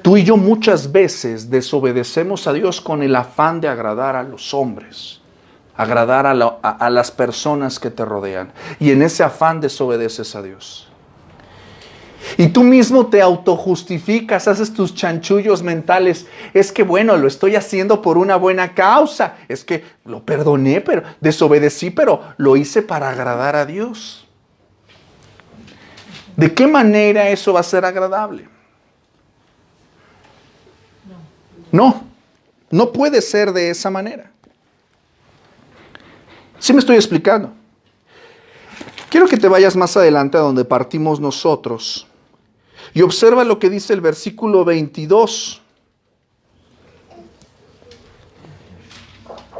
Tú y yo muchas veces desobedecemos a Dios con el afán de agradar a los hombres, agradar a las personas que te rodean, y en ese afán desobedeces a Dios. Y tú mismo te autojustificas, haces tus chanchullos mentales. Es que bueno, lo estoy haciendo por una buena causa. Es que lo perdoné, pero desobedecí, pero lo hice para agradar a Dios. ¿De qué manera eso va a ser agradable? No puede ser de esa manera. ¿Sí me estoy explicando? Quiero que te vayas más adelante a donde partimos nosotros y observa lo que dice el versículo 22.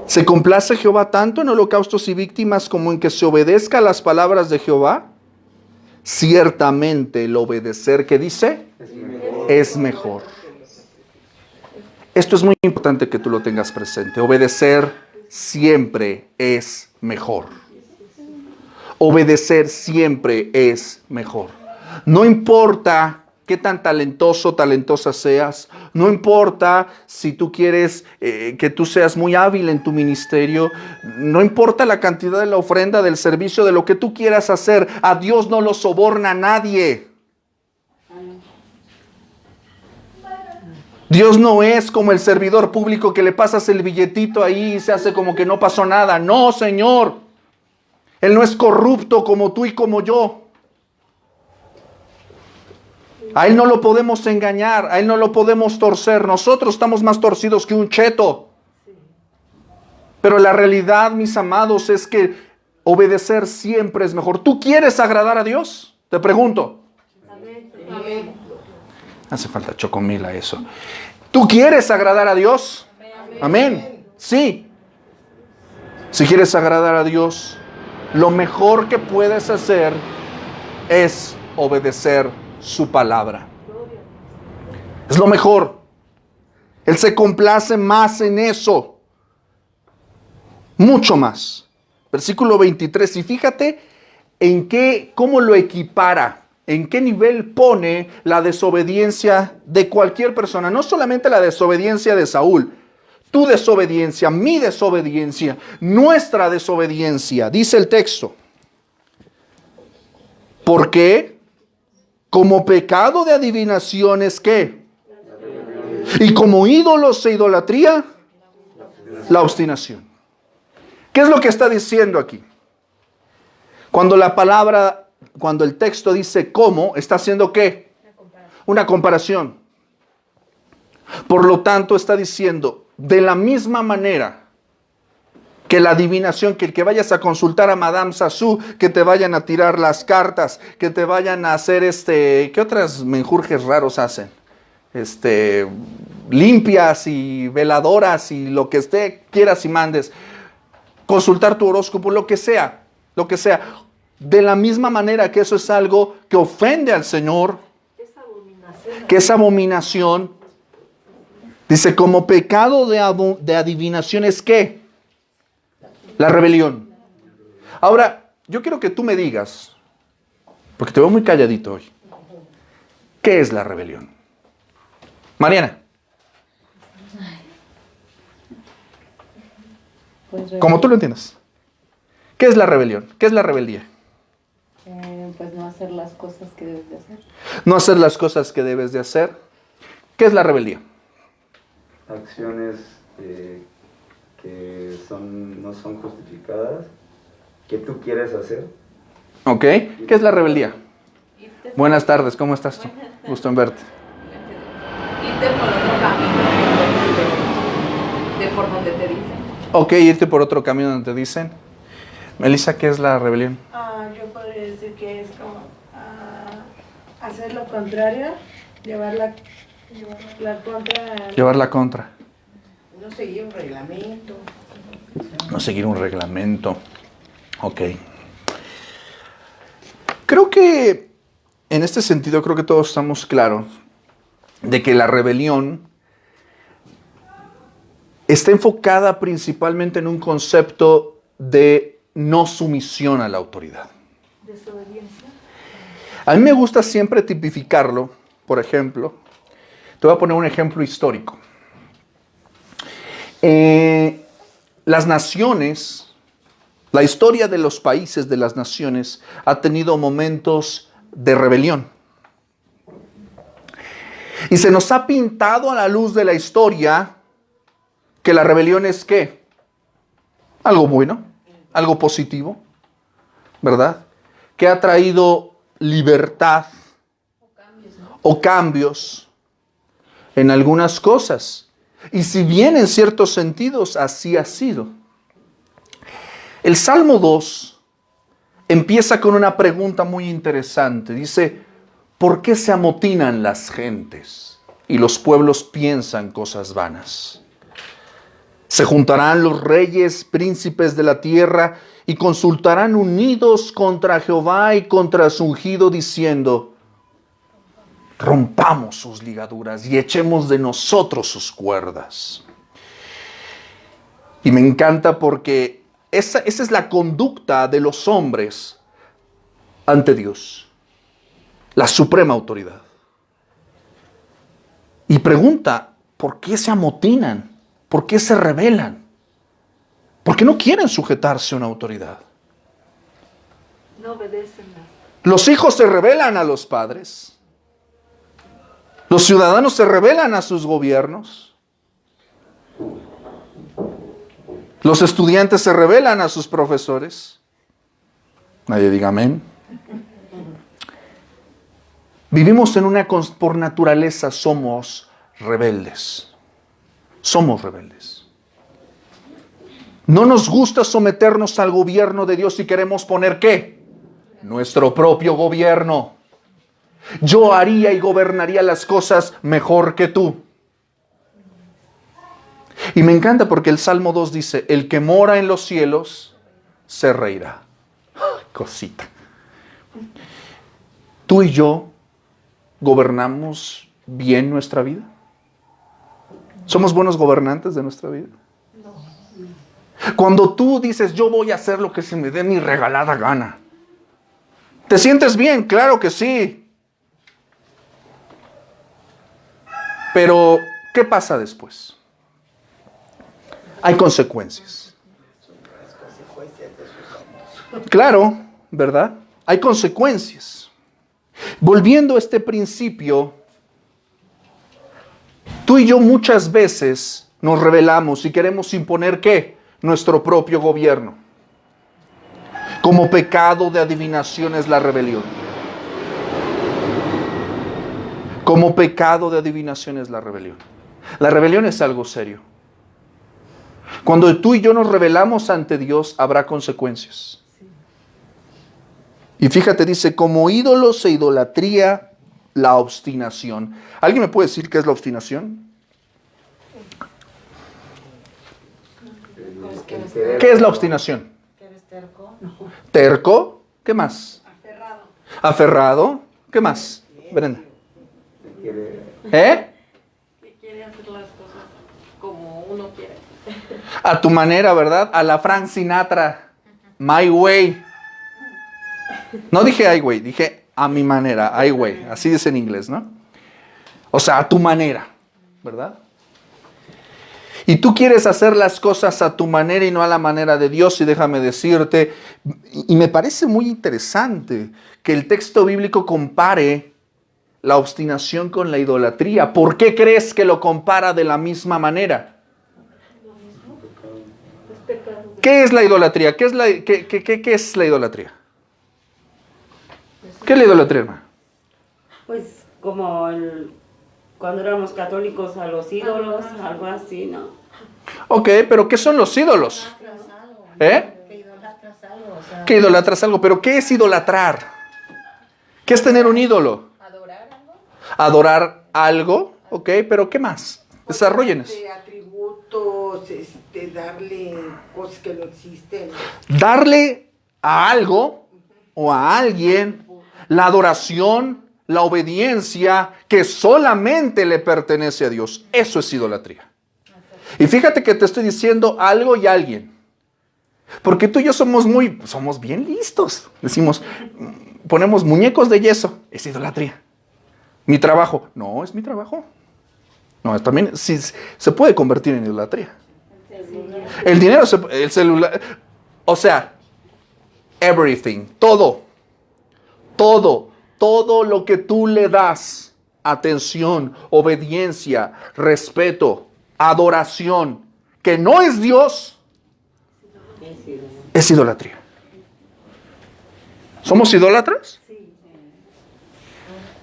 ¿Se complace Jehová tanto en holocaustos y víctimas como en que se obedezca a las palabras de Jehová? Ciertamente el obedecer, ¿qué dice? Es mejor. Esto es muy importante que tú lo tengas presente. Obedecer siempre es mejor. Obedecer siempre es mejor. No importa qué tan talentoso, talentosa seas. No importa si tú quieres que tú seas muy hábil en tu ministerio. No importa la cantidad de la ofrenda, del servicio, de lo que tú quieras hacer. A Dios no lo soborna nadie. Dios no es como el servidor público que le pasas el billetito ahí y se hace como que no pasó nada. No, Señor. Él no es corrupto como tú y como yo. A Él no lo podemos engañar, a Él no lo podemos torcer. Nosotros estamos más torcidos que un cheto. Pero la realidad, mis amados, es que obedecer siempre es mejor. ¿Tú quieres agradar a Dios? Te pregunto. Amén. Hace falta chocomil a eso. ¿Tú quieres agradar a Dios? Amén. Sí. Si quieres agradar a Dios, lo mejor que puedes hacer es obedecer su palabra. Es lo mejor. Él se complace más en eso. Mucho más. Versículo 23. Y fíjate cómo lo equipara. En qué nivel pone la desobediencia de cualquier persona. No solamente la desobediencia de Saúl. Tu desobediencia, mi desobediencia, nuestra desobediencia. Dice el texto. ¿Por qué? Como pecado de adivinación es ¿qué? Y como ídolos e idolatría, la obstinación. ¿Qué es lo que está diciendo aquí? Cuando el texto dice cómo, está haciendo ¿qué? Una comparación. Por lo tanto, está diciendo, de la misma manera que la adivinación, que el que vayas a consultar a Madame Sassou, que te vayan a tirar las cartas, que te vayan a hacer ¿qué otras menjurjes raros hacen? Limpias y veladoras y lo que quieras y mandes. Consultar tu horóscopo, lo que sea. De la misma manera que eso es algo que ofende al Señor, que es abominación. Dice, como pecado de adivinación es ¿qué? La rebelión. Ahora, yo quiero que tú me digas, porque te veo muy calladito hoy, ¿qué es la rebelión? Mariana. Como tú lo entiendas. ¿Qué es la rebelión? ¿Qué es la rebeldía? Pues no hacer las cosas que debes de hacer. No hacer las cosas que debes de hacer. ¿Qué es la rebeldía? Acciones que no son justificadas, que tú quieres hacer. Ok. ¿Qué es la rebeldía? Buenas tardes, ¿cómo estás tú? Gusto en verte. Irte por otro camino de por donde te dicen. Ok, irte por otro camino donde te dicen. Melissa, ¿qué es la rebelión? Yo podría decir que es como hacer lo contrario, llevar la contra. Llevar la contra. No seguir un reglamento. No seguir un reglamento. Ok. Creo que en este sentido, creo que todos estamos claros de que la rebelión está enfocada principalmente en un concepto de no sumisión a la autoridad. Desobediencia. A mí me gusta siempre tipificarlo, por ejemplo. Te voy a poner un ejemplo histórico. Las naciones, la historia de los países de las naciones ha tenido momentos de rebelión. Y se nos ha pintado a la luz de la historia que la rebelión es ¿qué? Algo bueno, algo positivo, ¿verdad? Que ha traído libertad o cambios en algunas cosas. Y si bien en ciertos sentidos así ha sido. El Salmo 2 empieza con una pregunta muy interesante. Dice, ¿por qué se amotinan las gentes y los pueblos piensan cosas vanas? Se juntarán los reyes, príncipes de la tierra y consultarán unidos contra Jehová y contra su ungido diciendo, rompamos sus ligaduras y echemos de nosotros sus cuerdas. Y me encanta porque esa es la conducta de los hombres ante Dios, la suprema autoridad. Y pregunta, ¿por qué se amotinan? ¿Por qué se rebelan? ¿Por qué no quieren sujetarse a una autoridad? No obedecen nada. Los hijos se rebelan a los padres. Los ciudadanos se rebelan a sus gobiernos. Los estudiantes se rebelan a sus profesores. Nadie diga amén. Vivimos en por naturaleza somos rebeldes. Somos rebeldes. No nos gusta someternos al gobierno de Dios y queremos poner ¿qué? Nuestro propio gobierno. Yo haría y gobernaría las cosas mejor que tú. Y me encanta porque el Salmo 2 dice, el que mora en los cielos se reirá. ¡Ay, cosita! Tú y yo gobernamos bien nuestra vida. ¿Somos buenos gobernantes de nuestra vida? Cuando tú dices, yo voy a hacer lo que se me dé mi regalada gana, ¿te sientes bien? Claro que sí. Pero, ¿qué pasa después? Hay consecuencias. Claro, ¿verdad? Hay consecuencias. Volviendo a este principio, tú y yo muchas veces nos rebelamos y queremos imponer ¿qué? Nuestro propio gobierno. Como pecado de adivinación es la rebelión. Como pecado de adivinación es la rebelión. La rebelión es algo serio. Cuando tú y yo nos rebelamos ante Dios, habrá consecuencias. Y fíjate, dice, como ídolos e idolatría, la obstinación. ¿Alguien me puede decir qué es la obstinación? ¿Qué es la obstinación? Terco. ¿Qué más? Aferrado. ¿Qué más? Brenda. Que quiere hacer las cosas como uno quiere. A tu manera, ¿verdad? A la Frank Sinatra. My way. No dije I way, dije a mi manera, I way. Así dice en inglés, ¿no? O sea, a tu manera, ¿verdad? Y tú quieres hacer las cosas a tu manera y no a la manera de Dios. Y déjame decirte, y me parece muy interesante que el texto bíblico compare la obstinación con la idolatría. ¿Por qué crees que lo compara de la misma manera? ¿Qué es la idolatría? ¿Qué es la idolatría? ¿Qué es la idolatría, hermano? Pues como cuando éramos católicos a los ídolos, algo así, ¿no? Ok, pero ¿qué son los ídolos? Que idolatras algo, o sea. Que idolatras algo, pero ¿qué es idolatrar? ¿Qué es tener un ídolo? ¿Adorar algo? Adorar algo, ok, pero ¿qué más? Desarrollenes. Atributos, darle cosas que no existen. Darle a algo o a alguien la adoración, la obediencia que solamente le pertenece a Dios. Eso es idolatría. Y fíjate que te estoy diciendo algo y alguien. Porque tú y yo somos bien listos. Decimos, ponemos muñecos de yeso. Es idolatría. Mi trabajo. No, es mi trabajo. No, también sí, se puede convertir en idolatría. El dinero, el celular. O sea, everything. Todo lo que tú le das, atención, obediencia, respeto, adoración, que no es Dios, es idolatría. ¿Somos idólatras?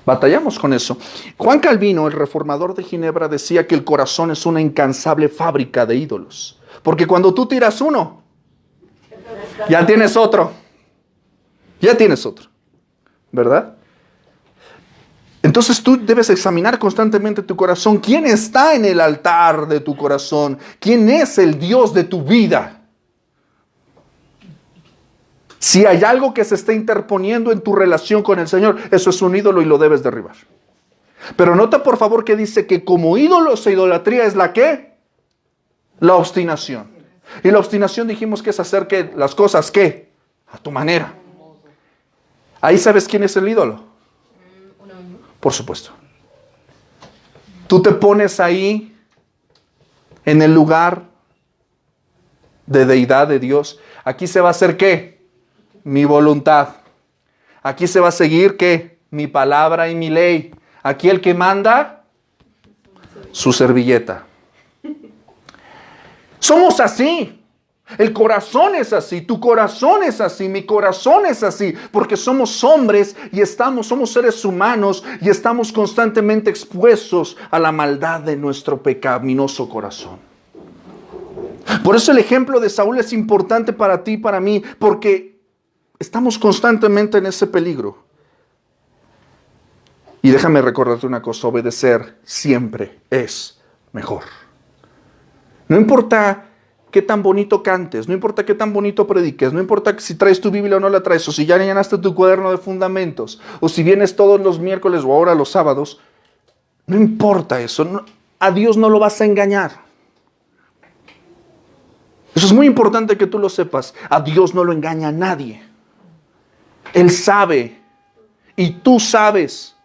Batallamos con eso. Juan Calvino, el reformador de Ginebra, decía que el corazón es una incansable fábrica de ídolos. Porque cuando tú tiras uno, ya tienes otro. Ya tienes otro. ¿Verdad? Entonces tú debes examinar constantemente tu corazón. ¿Quién está en el altar de tu corazón? ¿Quién es el Dios de tu vida? Si hay algo que se está interponiendo en tu relación con el Señor, eso es un ídolo y lo debes derribar. Pero nota por favor que dice que como ídolos e idolatría es la ¿qué? La obstinación. Y la obstinación dijimos que es hacer que las cosas ¿qué? A tu manera. Ahí sabes quién es el ídolo. Por supuesto. Tú te pones ahí en el lugar de deidad de Dios. Aquí se va a hacer ¿qué? Mi voluntad. Aquí se va a seguir ¿qué? Mi palabra y mi ley. Aquí el que manda, su servilleta. Somos así. El corazón es así, tu corazón es así, mi corazón es así, porque somos hombres y somos seres humanos y estamos constantemente expuestos a la maldad de nuestro pecaminoso corazón. Por eso el ejemplo de Saúl es importante para ti y para mí, porque estamos constantemente en ese peligro. Y déjame recordarte una cosa, obedecer siempre es mejor. No importa qué tan bonito cantes, no importa qué tan bonito prediques, no importa si traes tu Biblia o no la traes, o si ya llenaste tu cuaderno de fundamentos, o si vienes todos los miércoles o ahora los sábados, no importa eso, a Dios no lo vas a engañar. Eso es muy importante que tú lo sepas, a Dios no lo engaña a nadie. Él sabe, y tú sabes,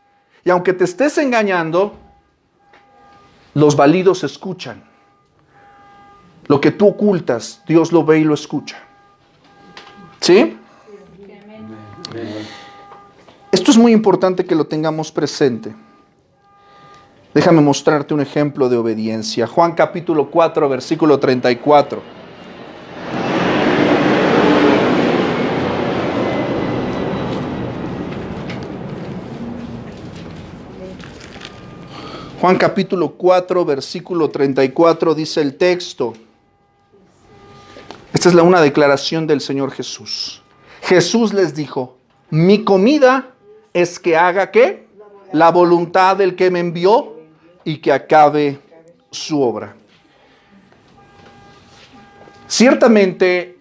y aunque te estés engañando, los válidos escuchan. Lo que tú ocultas, Dios lo ve y lo escucha. ¿Sí? Esto es muy importante que lo tengamos presente. Déjame mostrarte un ejemplo de obediencia. Juan capítulo 4, versículo 34. Juan capítulo 4, versículo 34 dice el texto. Esta es una declaración del Señor Jesús. Jesús les dijo, mi comida es que haga ¿qué? La voluntad del que me envió y que acabe su obra. Ciertamente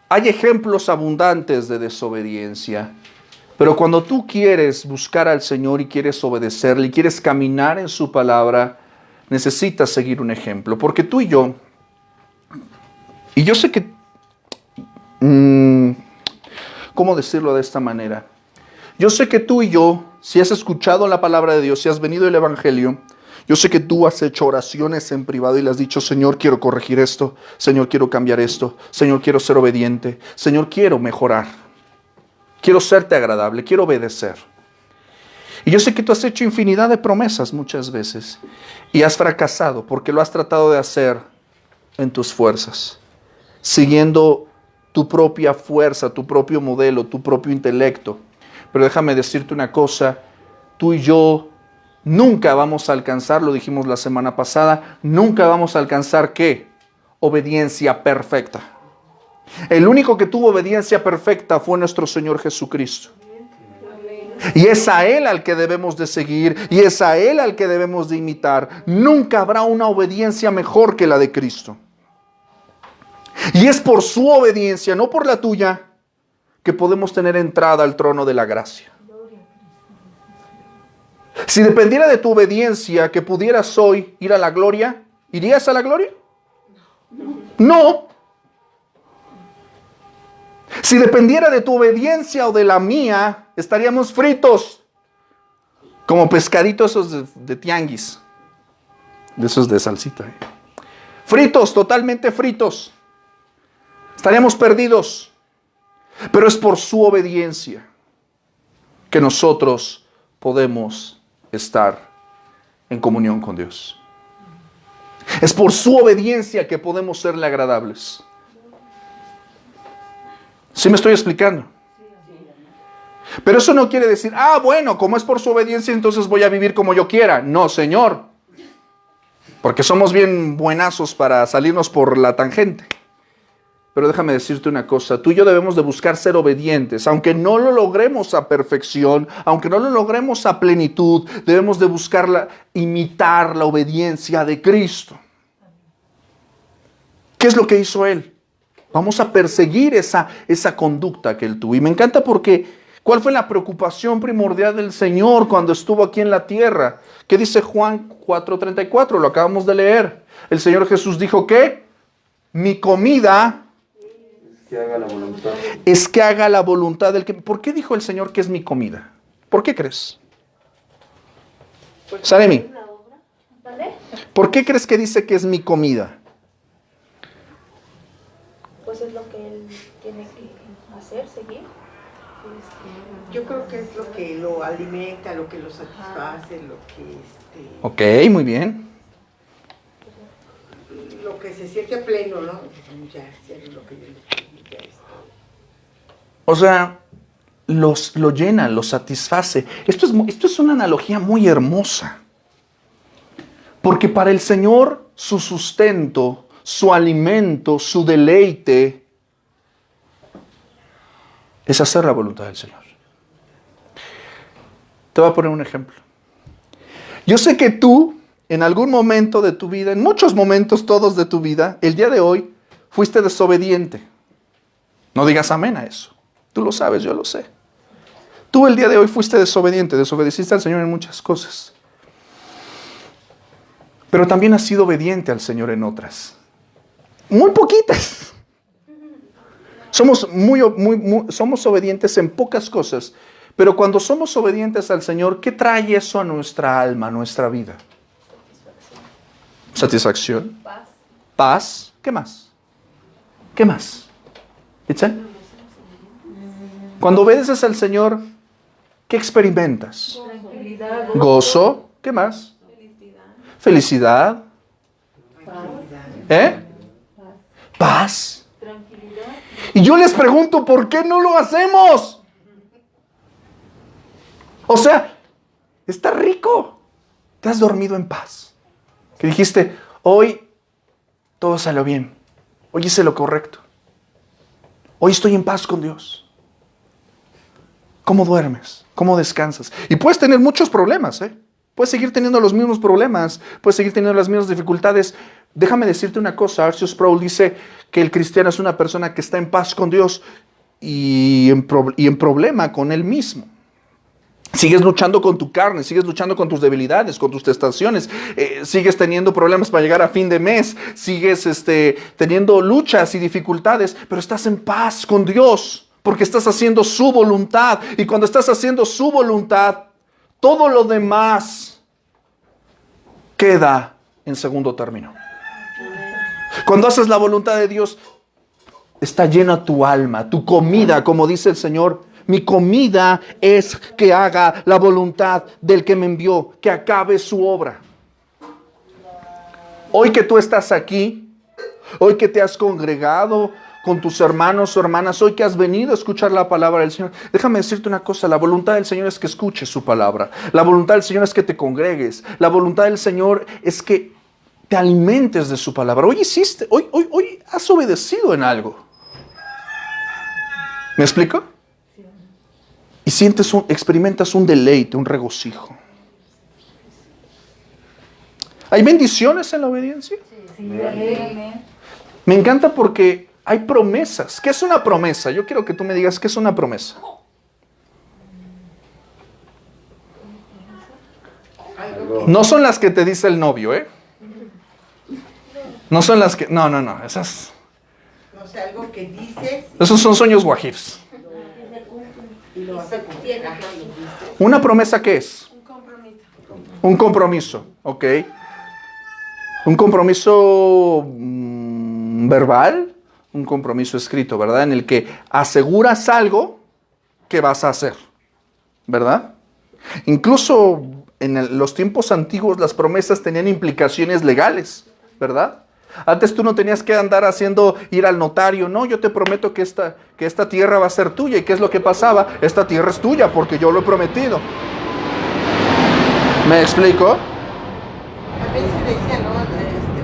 hay ejemplos abundantes de desobediencia, pero cuando tú quieres buscar al Señor y quieres obedecerle y quieres caminar en su palabra, necesitas seguir un ejemplo, porque tú y yo, y yo sé que, ¿cómo decirlo de esta manera? Yo sé que tú y yo, si has escuchado la palabra de Dios, si has venido el Evangelio, yo sé que tú has hecho oraciones en privado y le has dicho, Señor, quiero corregir esto, Señor, quiero cambiar esto, Señor, quiero ser obediente, Señor, quiero mejorar, quiero serte agradable, quiero obedecer. Y yo sé que tú has hecho infinidad de promesas muchas veces y has fracasado porque lo has tratado de hacer en tus fuerzas, siguiendo tu propia fuerza, tu propio modelo, tu propio intelecto. Pero déjame decirte una cosa, tú y yo nunca vamos a alcanzar, lo dijimos la semana pasada, nunca vamos a alcanzar ¿qué? Obediencia perfecta. El único que tuvo obediencia perfecta fue nuestro Señor Jesucristo. Y es a Él al que debemos de seguir, y es a Él al que debemos de imitar. Nunca habrá una obediencia mejor que la de Cristo. Y es por su obediencia, no por la tuya, que podemos tener entrada al trono de la gracia. Si dependiera de tu obediencia que pudieras hoy ir a la gloria, ¿irías a la gloria? No. Si dependiera de tu obediencia o de la mía, estaríamos fritos, como pescaditos esos de tianguis, de esos de salsita. Fritos, totalmente fritos. Estaríamos perdidos. Pero es por su obediencia que nosotros podemos estar en comunión con Dios. Es por su obediencia que podemos serle agradables. ¿Sí me estoy explicando? Pero eso no quiere decir, bueno, como es por su obediencia, entonces voy a vivir como yo quiera. No, Señor. Porque somos bien buenazos para salirnos por la tangente. Pero déjame decirte una cosa, tú y yo debemos de buscar ser obedientes, aunque no lo logremos a perfección, aunque no lo logremos a plenitud, debemos de buscar imitar la obediencia de Cristo. ¿Qué es lo que hizo Él? Vamos a perseguir esa conducta que Él tuvo. Y me encanta porque, ¿cuál fue la preocupación primordial del Señor cuando estuvo aquí en la tierra? ¿Qué dice Juan 4:34? Lo acabamos de leer. El Señor Jesús dijo, ¿qué? Mi comida Que haga la voluntad. Es que haga la voluntad del que... ¿Por qué dijo el Señor que es mi comida? ¿Por qué crees? Saremi, ¿Vale? ¿por qué crees que dice que es mi comida? Pues es lo que él tiene que hacer, seguir. Yo creo que es lo que lo alimenta, lo que lo satisface, Ok, muy bien. lo que se siente pleno, ¿no? Ya, es lo que yo le pedí, ya está. O sea, lo llena, lo satisface. Esto es una analogía muy hermosa. Porque para el Señor su sustento, su alimento, su deleite es hacer la voluntad del Señor. Te voy a poner un ejemplo. Yo sé que tú, en algún momento de tu vida, en muchos momentos todos de tu vida, el día de hoy, fuiste desobediente. No digas amén a eso. Tú lo sabes, yo lo sé. Tú el día de hoy fuiste desobediente, desobedeciste al Señor en muchas cosas. Pero también has sido obediente al Señor en otras. Muy poquitas. Somos somos obedientes en pocas cosas, pero cuando somos obedientes al Señor, ¿qué trae eso a nuestra alma, a nuestra vida? Satisfacción. Paz. ¿Qué más? ¿Qué más? ¿Itzan? Cuando obedeces al Señor, ¿qué experimentas? Tranquilidad, Gozo. ¿Qué más? Felicidad. ¿Eh? Paz. tranquilidad. Y yo les pregunto, ¿por qué no lo hacemos? O sea, está rico. Te has dormido en paz. Que dijiste, hoy todo salió bien. Hoy hice lo correcto. Hoy estoy en paz con Dios. ¿Cómo duermes? ¿Cómo descansas? Y puedes tener muchos problemas, ¿eh? Puedes seguir teniendo los mismos problemas. Puedes seguir teniendo las mismas dificultades. Déjame decirte una cosa. Arceus Sproul dice que el cristiano es una persona que está en paz con Dios y en problema con él mismo. Sigues luchando con tu carne, sigues luchando con tus debilidades, con tus tentaciones, sigues teniendo problemas para llegar a fin de mes, sigues teniendo luchas y dificultades, pero estás en paz con Dios porque estás haciendo su voluntad. Y cuando estás haciendo su voluntad, todo lo demás queda en segundo término. Cuando haces la voluntad de Dios, está llena tu alma, tu comida, como dice el Señor. Mi comida es que haga la voluntad del que me envió, que acabe su obra. Hoy que tú estás aquí, hoy que te has congregado con tus hermanos o hermanas, hoy que has venido a escuchar la palabra del Señor, déjame decirte una cosa, la voluntad del Señor es que escuches su palabra. La voluntad del Señor es que te congregues. La voluntad del Señor es que te alimentes de su palabra. Hoy has obedecido en algo. ¿Me explico? Y experimentas un deleite, un regocijo. ¿Hay bendiciones en la obediencia? Me encanta porque hay promesas. ¿Qué es una promesa? Yo quiero que tú me digas qué es una promesa. No son las que te dice el novio, ¿eh? No son las que... No. Esas... No sé, algo que dices Esos son sueños guajirs. y lo vas a cumplir. Ajá, lo dices. ¿Una promesa qué es? Un compromiso. Un compromiso, ¿ok? Un compromiso verbal, un compromiso escrito, ¿verdad? En el que aseguras algo que vas a hacer, ¿verdad? Incluso en los tiempos antiguos las promesas tenían implicaciones legales, ¿verdad? Antes tú no tenías que andar ir al notario, no, yo te prometo que esta tierra va a ser tuya. ¿Y qué es lo que pasaba? Esta tierra es tuya porque yo lo he prometido. ¿Me explico? También se decía, ¿no?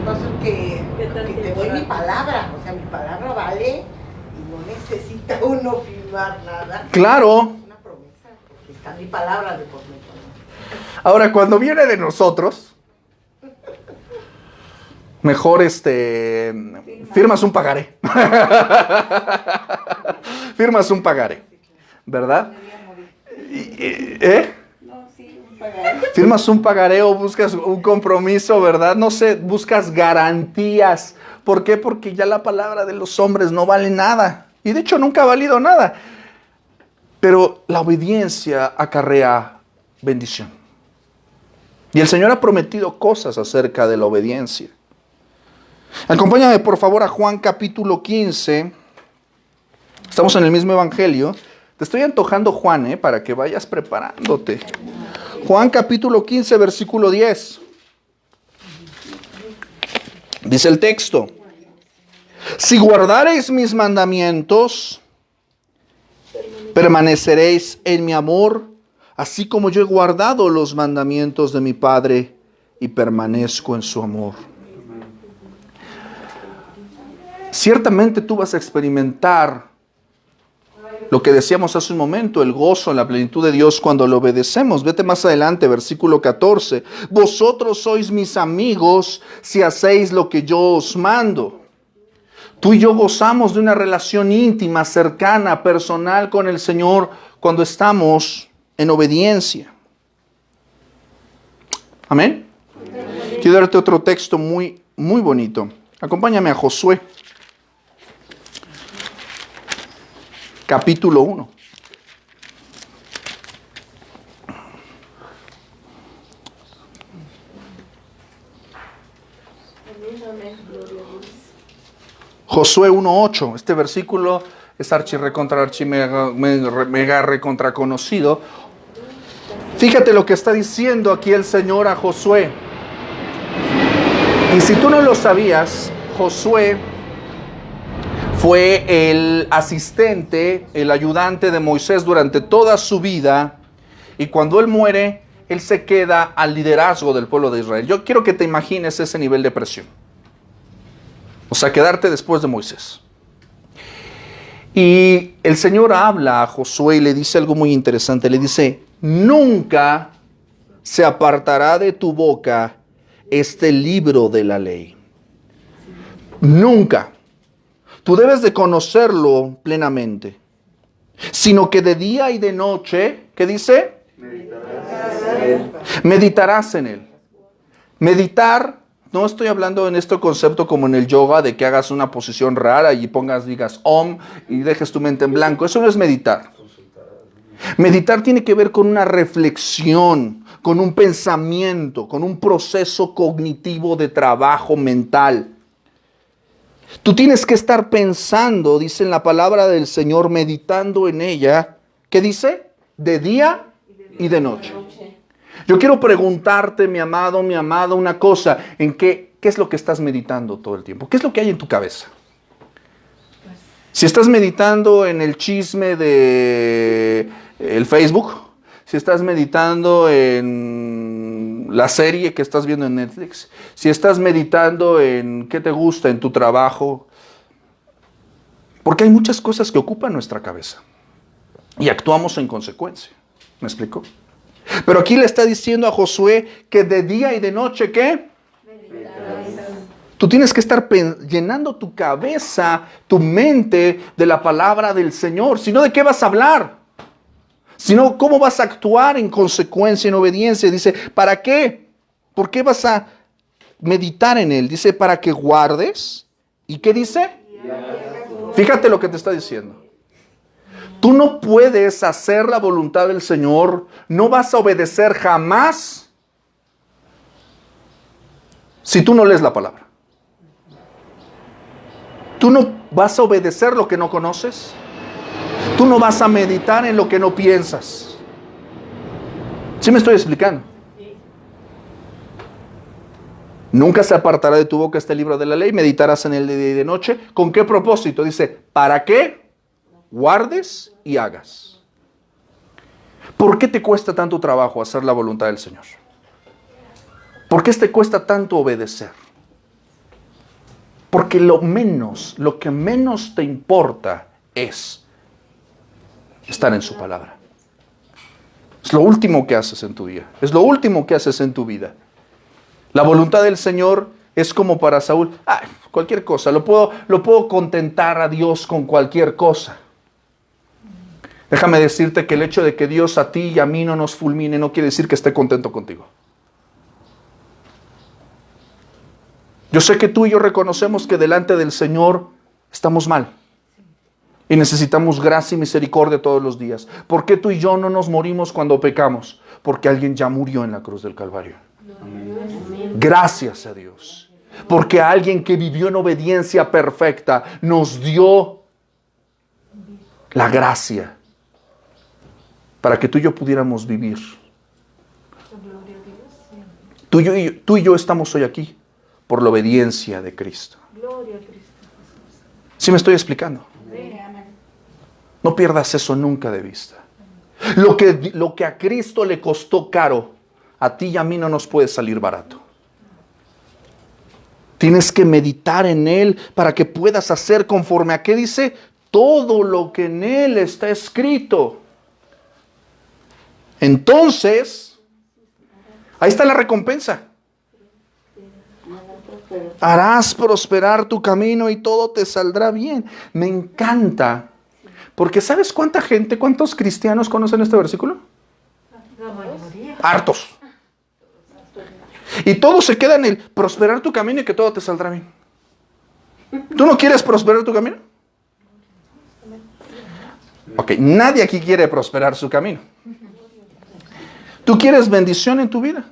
Pastor, que te doy mi palabra, o sea, mi palabra vale y no necesita uno firmar nada. Claro. Es una promesa, porque está mi palabra de por medio. Ahora, cuando viene de nosotros, mejor firmas un pagaré. Firmas un pagaré, ¿verdad? No, sí, un pagaré. Firmas un pagaré o buscas un compromiso, ¿verdad? No sé, buscas garantías. ¿Por qué? Porque ya la palabra de los hombres no vale nada. Y de hecho nunca ha valido nada. Pero la obediencia acarrea bendición. Y el Señor ha prometido cosas acerca de la obediencia. Acompáñame por favor a Juan capítulo 15. Estamos en el mismo evangelio. Te estoy antojando Juan, para que vayas preparándote. Juan capítulo 15, versículo 10. Dice el texto: si guardareis mis mandamientos, permaneceréis en mi amor, así como yo he guardado los mandamientos de mi Padre y permanezco en su amor. Ciertamente tú vas a experimentar lo que decíamos hace un momento, el gozo en la plenitud de Dios cuando le obedecemos. Vete más adelante, versículo 14. Vosotros sois mis amigos si hacéis lo que yo os mando. Tú y yo gozamos de una relación íntima, cercana, personal con el Señor cuando estamos en obediencia. Amén. Quiero darte otro texto muy, muy bonito. Acompáñame a Josué. Capítulo 1. Josué 1:8. Este versículo es mega recontra conocido. Fíjate lo que está diciendo aquí el Señor a Josué. Y si tú no lo sabías, Josué fue el asistente, el ayudante de Moisés durante toda su vida. Y cuando él muere, él se queda al liderazgo del pueblo de Israel. Yo quiero que te imagines ese nivel de presión. O sea, quedarte después de Moisés. Y el Señor habla a Josué y le dice algo muy interesante. Le dice: nunca se apartará de tu boca este libro de la ley. Nunca. Tú debes de conocerlo plenamente. Sino que de día y de noche, ¿qué dice? Meditarás en él. Meditar, no estoy hablando en este concepto como en el yoga, de que hagas una posición rara y digas Om y dejes tu mente en blanco. Eso no es meditar. Meditar tiene que ver con una reflexión, con un pensamiento, con un proceso cognitivo de trabajo mental. Tú tienes que estar pensando, dice en la palabra del Señor, meditando en ella. ¿Qué dice? De día y de noche. Yo quiero preguntarte, mi amado, mi amada, una cosa. ¿En qué es lo que estás meditando todo el tiempo? ¿Qué es lo que hay en tu cabeza? Si estás meditando en el chisme de el Facebook, si estás meditando en la serie que estás viendo en Netflix, si estás meditando en qué te gusta en tu trabajo, porque hay muchas cosas que ocupan nuestra cabeza y actuamos en consecuencia. ¿Me explico? Pero aquí le está diciendo a Josué que de día y de noche, ¿qué? Tú tienes que estar llenando tu cabeza, tu mente de la palabra del Señor. Si no, ¿de qué vas a hablar? Si no, ¿cómo vas a actuar en consecuencia, en obediencia? Dice, ¿para qué? ¿Por qué vas a meditar en él? Dice, para que guardes. ¿Y qué dice? Fíjate lo que te está diciendo. Tú no puedes hacer la voluntad del Señor, no vas a obedecer jamás si tú no lees la palabra. Tú no vas a obedecer lo que no conoces. Tú no vas a meditar en lo que no piensas. ¿Sí me estoy explicando? Nunca se apartará de tu boca este libro de la ley, meditarás en él de día y de noche. ¿Con qué propósito? Dice, ¿para qué? Guardes y hagas. ¿Por qué te cuesta tanto trabajo hacer la voluntad del Señor? ¿Por qué te cuesta tanto obedecer? Porque lo que menos te importa es estar en su palabra. Es lo último que haces en tu día. Es lo último que haces en tu vida. La voluntad del Señor es como para Saúl. Cualquier cosa. Lo puedo contentar a Dios con cualquier cosa. Déjame decirte que el hecho de que Dios a ti y a mí no nos fulmine no quiere decir que esté contento contigo. Yo sé que tú y yo reconocemos que delante del Señor estamos mal. Y necesitamos gracia y misericordia todos los días. ¿Por qué tú y yo no nos morimos cuando pecamos? Porque alguien ya murió en la cruz del Calvario. Gracias a Dios. Porque alguien que vivió en obediencia perfecta nos dio la gracia para que tú y yo pudiéramos vivir. Tú y yo estamos hoy aquí por la obediencia de Cristo. ¿Sí me estoy explicando? No pierdas eso nunca de vista. Lo que a Cristo le costó caro, a ti y a mí no nos puede salir barato. Tienes que meditar en Él para que puedas hacer conforme a qué dice todo lo que en Él está escrito. Entonces, ahí está la recompensa. Harás prosperar tu camino y todo te saldrá bien. Me encanta. Porque ¿sabes cuántos cristianos conocen este versículo? Hartos. Y todo se queda en el prosperar tu camino y que todo te saldrá bien. ¿Tú no quieres prosperar tu camino? Ok, nadie aquí quiere prosperar su camino. ¿Tú quieres bendición en tu vida?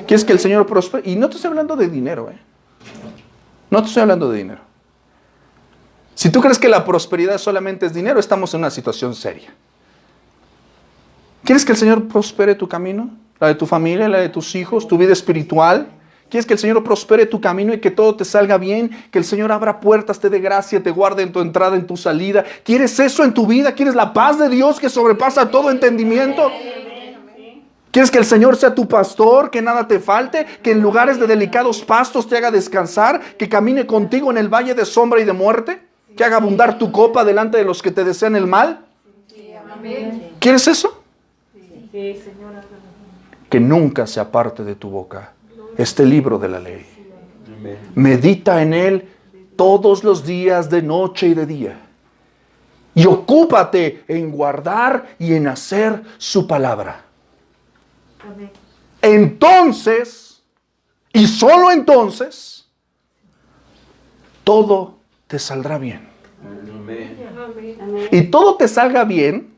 ¿Quieres que el Señor prospere? Y no te estoy hablando de dinero, No te estoy hablando de dinero. Si tú crees que la prosperidad solamente es dinero, estamos en una situación seria. ¿Quieres que el Señor prospere tu camino? La de tu familia, la de tus hijos, tu vida espiritual. ¿Quieres que el Señor prospere tu camino y que todo te salga bien? Que el Señor abra puertas, te dé gracia, te guarde en tu entrada, en tu salida. ¿Quieres eso en tu vida? ¿Quieres la paz de Dios que sobrepasa todo entendimiento? ¿Quieres que el Señor sea tu pastor, que nada te falte, que en lugares de delicados pastos te haga descansar, que camine contigo en el valle de sombra y de muerte, que haga abundar tu copa delante de los que te desean el mal? ¿Quieres eso? Sí, Señor. Que nunca se aparte de tu boca este libro de la ley. Medita en él todos los días, de noche y de día. Y ocúpate en guardar y en hacer su palabra. Entonces, y solo entonces, todo te saldrá bien. Y todo te salga bien,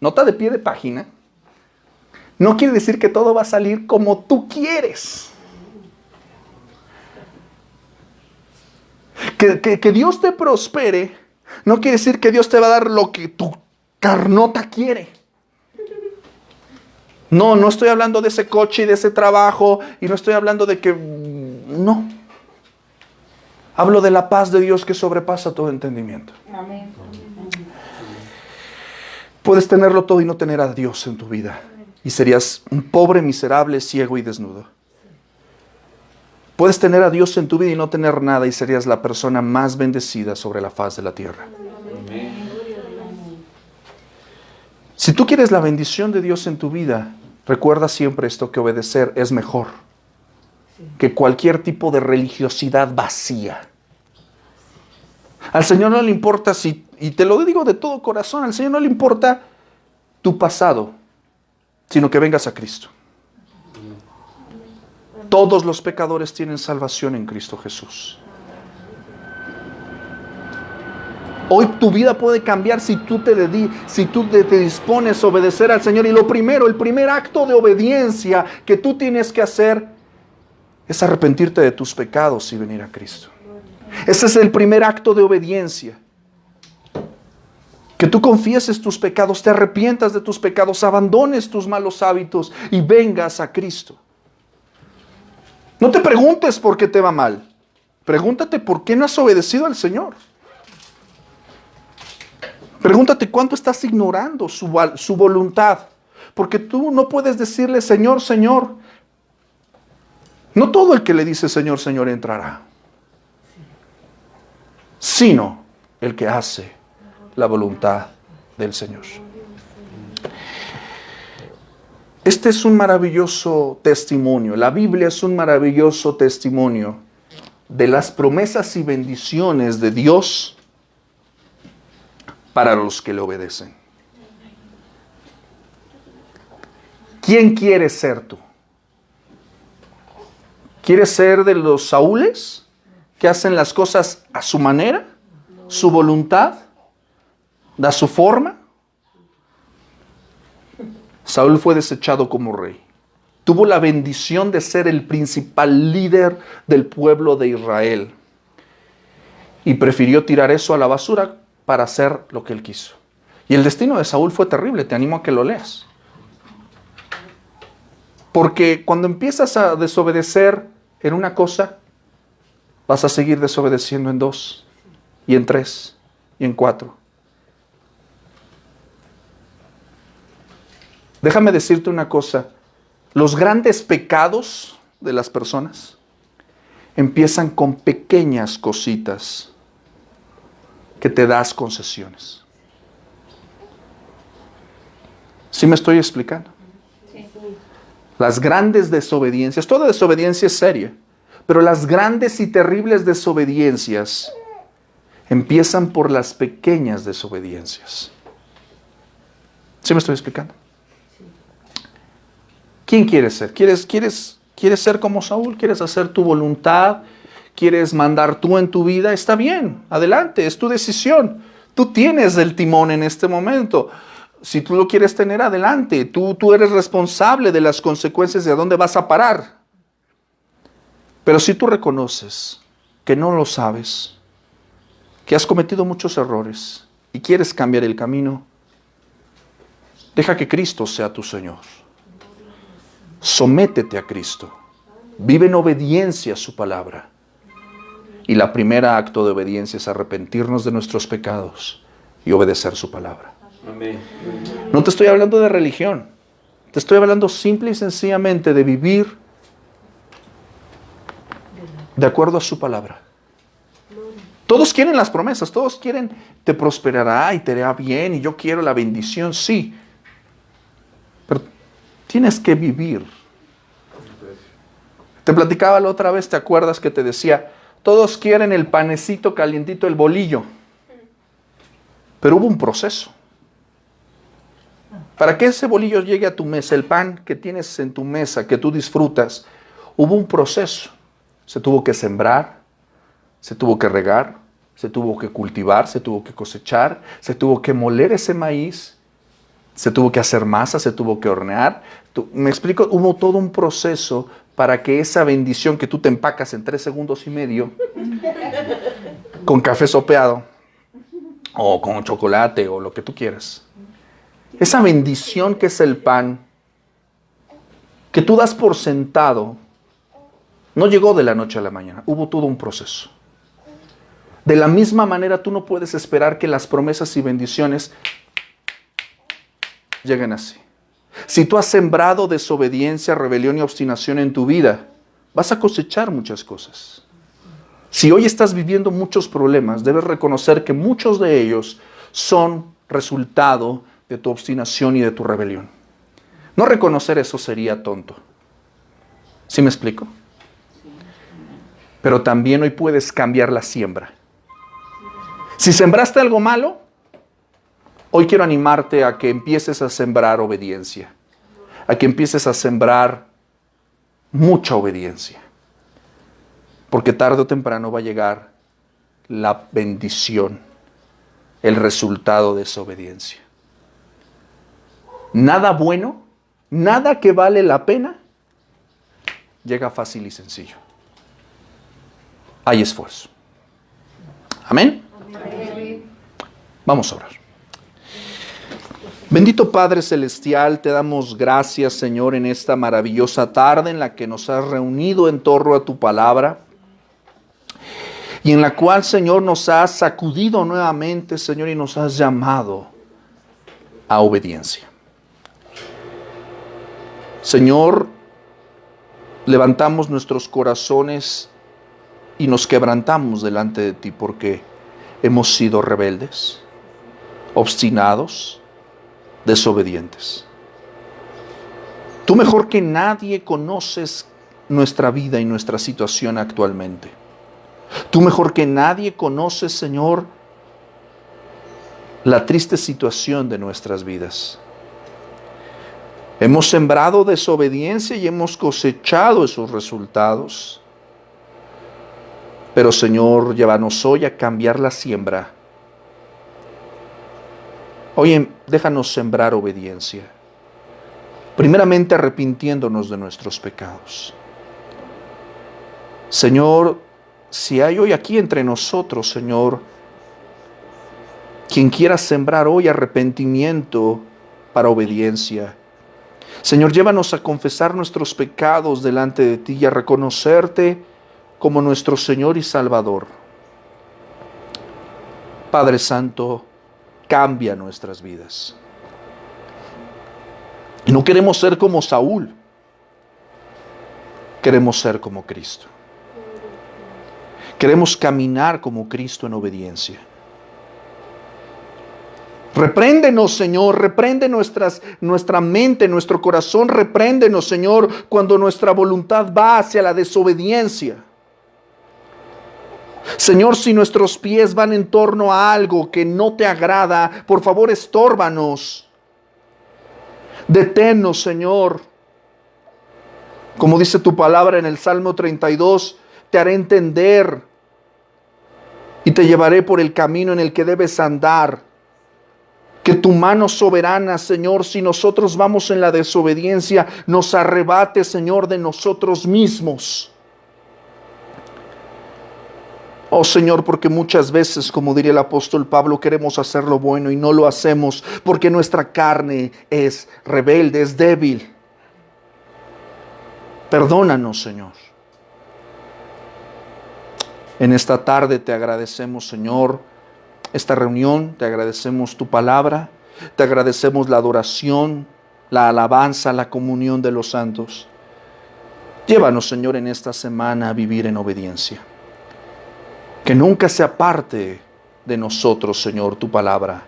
nota de pie de página, no quiere decir que todo va a salir como tú quieres. Que Dios te prospere no quiere decir que Dios te va a dar lo que tu carnota quiere. No estoy hablando de ese coche y de ese trabajo, y no estoy hablando de que... No. Hablo de la paz de Dios que sobrepasa todo entendimiento. Amén. Puedes tenerlo todo y no tener a Dios en tu vida. Y serías un pobre, miserable, ciego y desnudo. Puedes tener a Dios en tu vida y no tener nada, y serías la persona más bendecida sobre la faz de la tierra. Si tú quieres la bendición de Dios en tu vida, recuerda siempre esto, que obedecer es mejor que cualquier tipo de religiosidad vacía. Al Señor no le importa y te lo digo de todo corazón, al Señor no le importa tu pasado, sino que vengas a Cristo. Todos los pecadores tienen salvación en Cristo Jesús. Hoy tu vida puede cambiar si tú te dispones a obedecer al Señor. Y el primer acto de obediencia que tú tienes que hacer es arrepentirte de tus pecados y venir a Cristo. Ese es el primer acto de obediencia. Que tú confieses tus pecados, te arrepientas de tus pecados, abandones tus malos hábitos y vengas a Cristo. No te preguntes por qué te va mal. Pregúntate por qué no has obedecido al Señor. Pregúntate cuánto estás ignorando su voluntad. Porque tú no puedes decirle, Señor, Señor. No todo el que le dice Señor, Señor entrará. Sino el que hace la voluntad del Señor. Este es un maravilloso testimonio. La Biblia es un maravilloso testimonio de las promesas y bendiciones de Dios para los que le obedecen. ¿Quién quieres ser tú? ¿Quieres ser de los Saúles que hacen las cosas a su manera, su voluntad, da su forma, Saúl fue desechado como rey. Tuvo la bendición de ser el principal líder del pueblo de Israel. Y prefirió tirar eso a la basura para hacer lo que él quiso. Y el destino de Saúl fue terrible, te animo a que lo leas. Porque cuando empiezas a desobedecer en una cosa, vas a seguir desobedeciendo en 2, y en 3, y en 4. Déjame decirte una cosa. Los grandes pecados de las personas empiezan con pequeñas cositas que te das concesiones. ¿Sí me estoy explicando? Sí. Las grandes desobediencias, toda desobediencia es seria, pero las grandes y terribles desobediencias empiezan por las pequeñas desobediencias. ¿Sí me estoy explicando? ¿Quién quieres ser? ¿Quieres ser como Saúl? ¿Quieres hacer tu voluntad? ¿Quieres mandar tú en tu vida? Está bien, adelante, es tu decisión. Tú tienes el timón en este momento. Si tú lo quieres tener, adelante. Tú eres responsable de las consecuencias de a dónde vas a parar. Pero si tú reconoces que no lo sabes, que has cometido muchos errores y quieres cambiar el camino, deja que Cristo sea tu Señor. Sométete a Cristo. Vive en obediencia a su palabra. Y la primera acto de obediencia es arrepentirnos de nuestros pecados y obedecer su palabra. Amén. No te estoy hablando de religión. Te estoy hablando simple y sencillamente de vivir de acuerdo a su palabra. Todos quieren las promesas, todos quieren te prosperará y te hará bien y yo quiero la bendición, sí. Pero tienes que vivir. Te platicaba la otra vez, ¿te acuerdas que te decía? Todos quieren el panecito calientito, el bolillo. Pero hubo un proceso. Para que ese bolillo llegue a tu mesa, el pan que tienes en tu mesa, que tú disfrutas, hubo un proceso. Se tuvo que sembrar, se tuvo que regar, se tuvo que cultivar, se tuvo que cosechar, se tuvo que moler ese maíz, se tuvo que hacer masa, se tuvo que hornear. ¿Me explico? Hubo todo un proceso para que esa bendición que tú te empacas en 3 segundos y medio, con café sopeado, o con chocolate, o lo que tú quieras. Esa bendición que es el pan, que tú das por sentado, no llegó de la noche a la mañana, hubo todo un proceso. De la misma manera tú no puedes esperar que las promesas y bendiciones lleguen así. Si tú has sembrado desobediencia, rebelión y obstinación en tu vida, vas a cosechar muchas cosas. Si hoy estás viviendo muchos problemas, debes reconocer que muchos de ellos son resultado de tu obstinación y de tu rebelión. No reconocer eso sería tonto. ¿Sí me explico? Pero también hoy puedes cambiar la siembra. Si sembraste algo malo, hoy quiero animarte a que empieces a sembrar obediencia, a que empieces a sembrar mucha obediencia, porque tarde o temprano va a llegar la bendición, el resultado de esa obediencia. Nada bueno, nada que vale la pena, llega fácil y sencillo. Hay esfuerzo. Amén. Vamos a orar. Bendito Padre Celestial, te damos gracias, Señor, en esta maravillosa tarde en la que nos has reunido en torno a tu palabra y en la cual, Señor, nos has sacudido nuevamente, Señor, y nos has llamado a obediencia. Señor, levantamos nuestros corazones y nos quebrantamos delante de ti porque hemos sido rebeldes, obstinados, desobedientes. Tú mejor que nadie conoces nuestra vida y nuestra situación actualmente. Tú mejor que nadie conoces, Señor, la triste situación de nuestras vidas. Hemos sembrado desobediencia y hemos cosechado esos resultados. Pero, Señor, llévanos hoy a cambiar la siembra Oye, déjanos sembrar obediencia. Primeramente arrepintiéndonos de nuestros pecados. Señor, si hay hoy aquí entre nosotros, Señor, quien quiera sembrar hoy arrepentimiento para obediencia, Señor, llévanos a confesar nuestros pecados delante de ti y a reconocerte como nuestro Señor y Salvador. Padre Santo, cambia nuestras vidas. Y no queremos ser como Saúl, queremos ser como Cristo. Queremos caminar como Cristo en obediencia. Repréndenos, Señor, reprende nuestra mente, nuestro corazón, repréndenos, Señor, cuando nuestra voluntad va hacia la desobediencia. Señor, si nuestros pies van en torno a algo que no te agrada, por favor, estórbanos. Deténnos, Señor. Como dice tu palabra en el Salmo 32, te haré entender y te llevaré por el camino en el que debes andar. Que tu mano soberana, Señor, si nosotros vamos en la desobediencia, nos arrebate, Señor, de nosotros mismos. Oh Señor, porque muchas veces, como diría el apóstol Pablo, queremos hacer lo bueno y no lo hacemos porque nuestra carne es rebelde, es débil. Perdónanos, Señor. En esta tarde te agradecemos, Señor, esta reunión, te agradecemos tu palabra, te agradecemos la adoración, la alabanza, la comunión de los santos. Llévanos, Señor, en esta semana a vivir en obediencia. Que nunca se aparte de nosotros, Señor, tu palabra.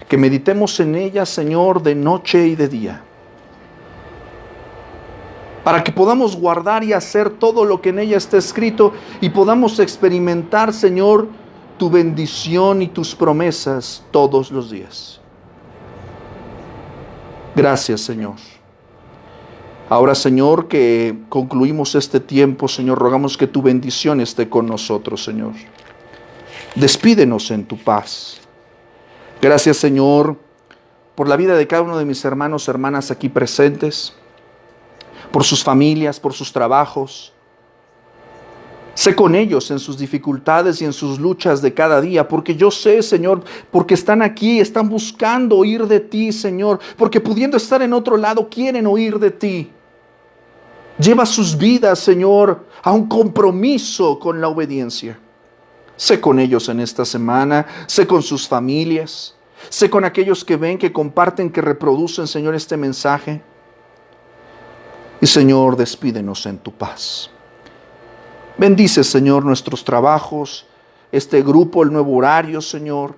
Que meditemos en ella, Señor, de noche y de día. Para que podamos guardar y hacer todo lo que en ella está escrito y podamos experimentar, Señor, tu bendición y tus promesas todos los días. Gracias, Señor. Ahora, Señor, que concluimos este tiempo, Señor, rogamos que tu bendición esté con nosotros, Señor. Despídenos en tu paz. Gracias, Señor, por la vida de cada uno de mis hermanos, hermanas aquí presentes, por sus familias, por sus trabajos. Sé con ellos en sus dificultades y en sus luchas de cada día, porque yo sé, Señor, porque están aquí, están buscando oír de ti, Señor, porque pudiendo estar en otro lado, quieren oír de ti. Lleva sus vidas, Señor, a un compromiso con la obediencia. Sé con ellos en esta semana, sé con sus familias, sé con aquellos que ven, que comparten, que reproducen, Señor, este mensaje. Y, Señor, despídenos en tu paz. Bendice, Señor, nuestros trabajos, este grupo, el nuevo horario, Señor,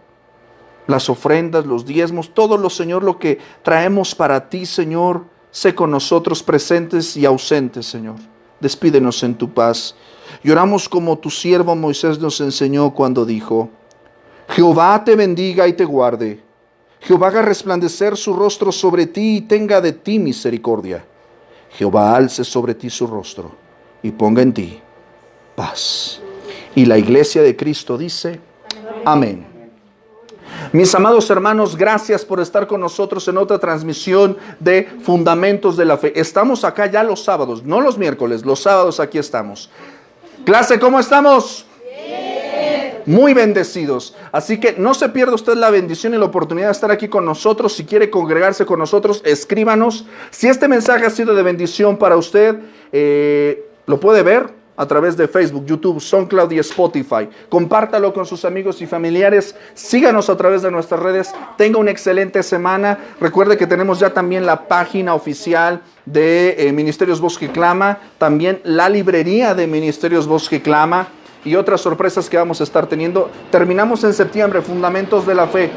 las ofrendas, los diezmos, todo lo, Señor, lo que traemos para ti, Señor, sé con nosotros presentes y ausentes, Señor. Despídenos en tu paz. Y oramos como tu siervo Moisés nos enseñó cuando dijo: Jehová te bendiga y te guarde. Jehová haga resplandecer su rostro sobre ti y tenga de ti misericordia. Jehová alce sobre ti su rostro y ponga en ti paz. Y la iglesia de Cristo dice: amén. Mis amados hermanos, gracias por estar con nosotros en otra transmisión de Fundamentos de la Fe. Estamos acá ya los sábados, no los miércoles, los sábados aquí estamos. Clase, ¿cómo estamos? Bien. Muy bendecidos. Así que no se pierda usted la bendición y la oportunidad de estar aquí con nosotros. Si quiere congregarse con nosotros, escríbanos. Si este mensaje ha sido de bendición para usted, lo puede ver a través de Facebook, YouTube, SoundCloud y Spotify. Compártalo con sus amigos y familiares. Síganos a través de nuestras redes. Tenga una excelente semana. Recuerde que tenemos ya también la página oficial de Ministerios Voz que Clama. También la librería de Ministerios Voz que Clama. Y otras sorpresas que vamos a estar teniendo. Terminamos en septiembre, Fundamentos de la Fe.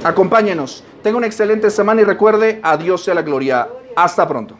Acompáñenos. Tenga una excelente semana y recuerde, a Dios sea la gloria. Hasta pronto.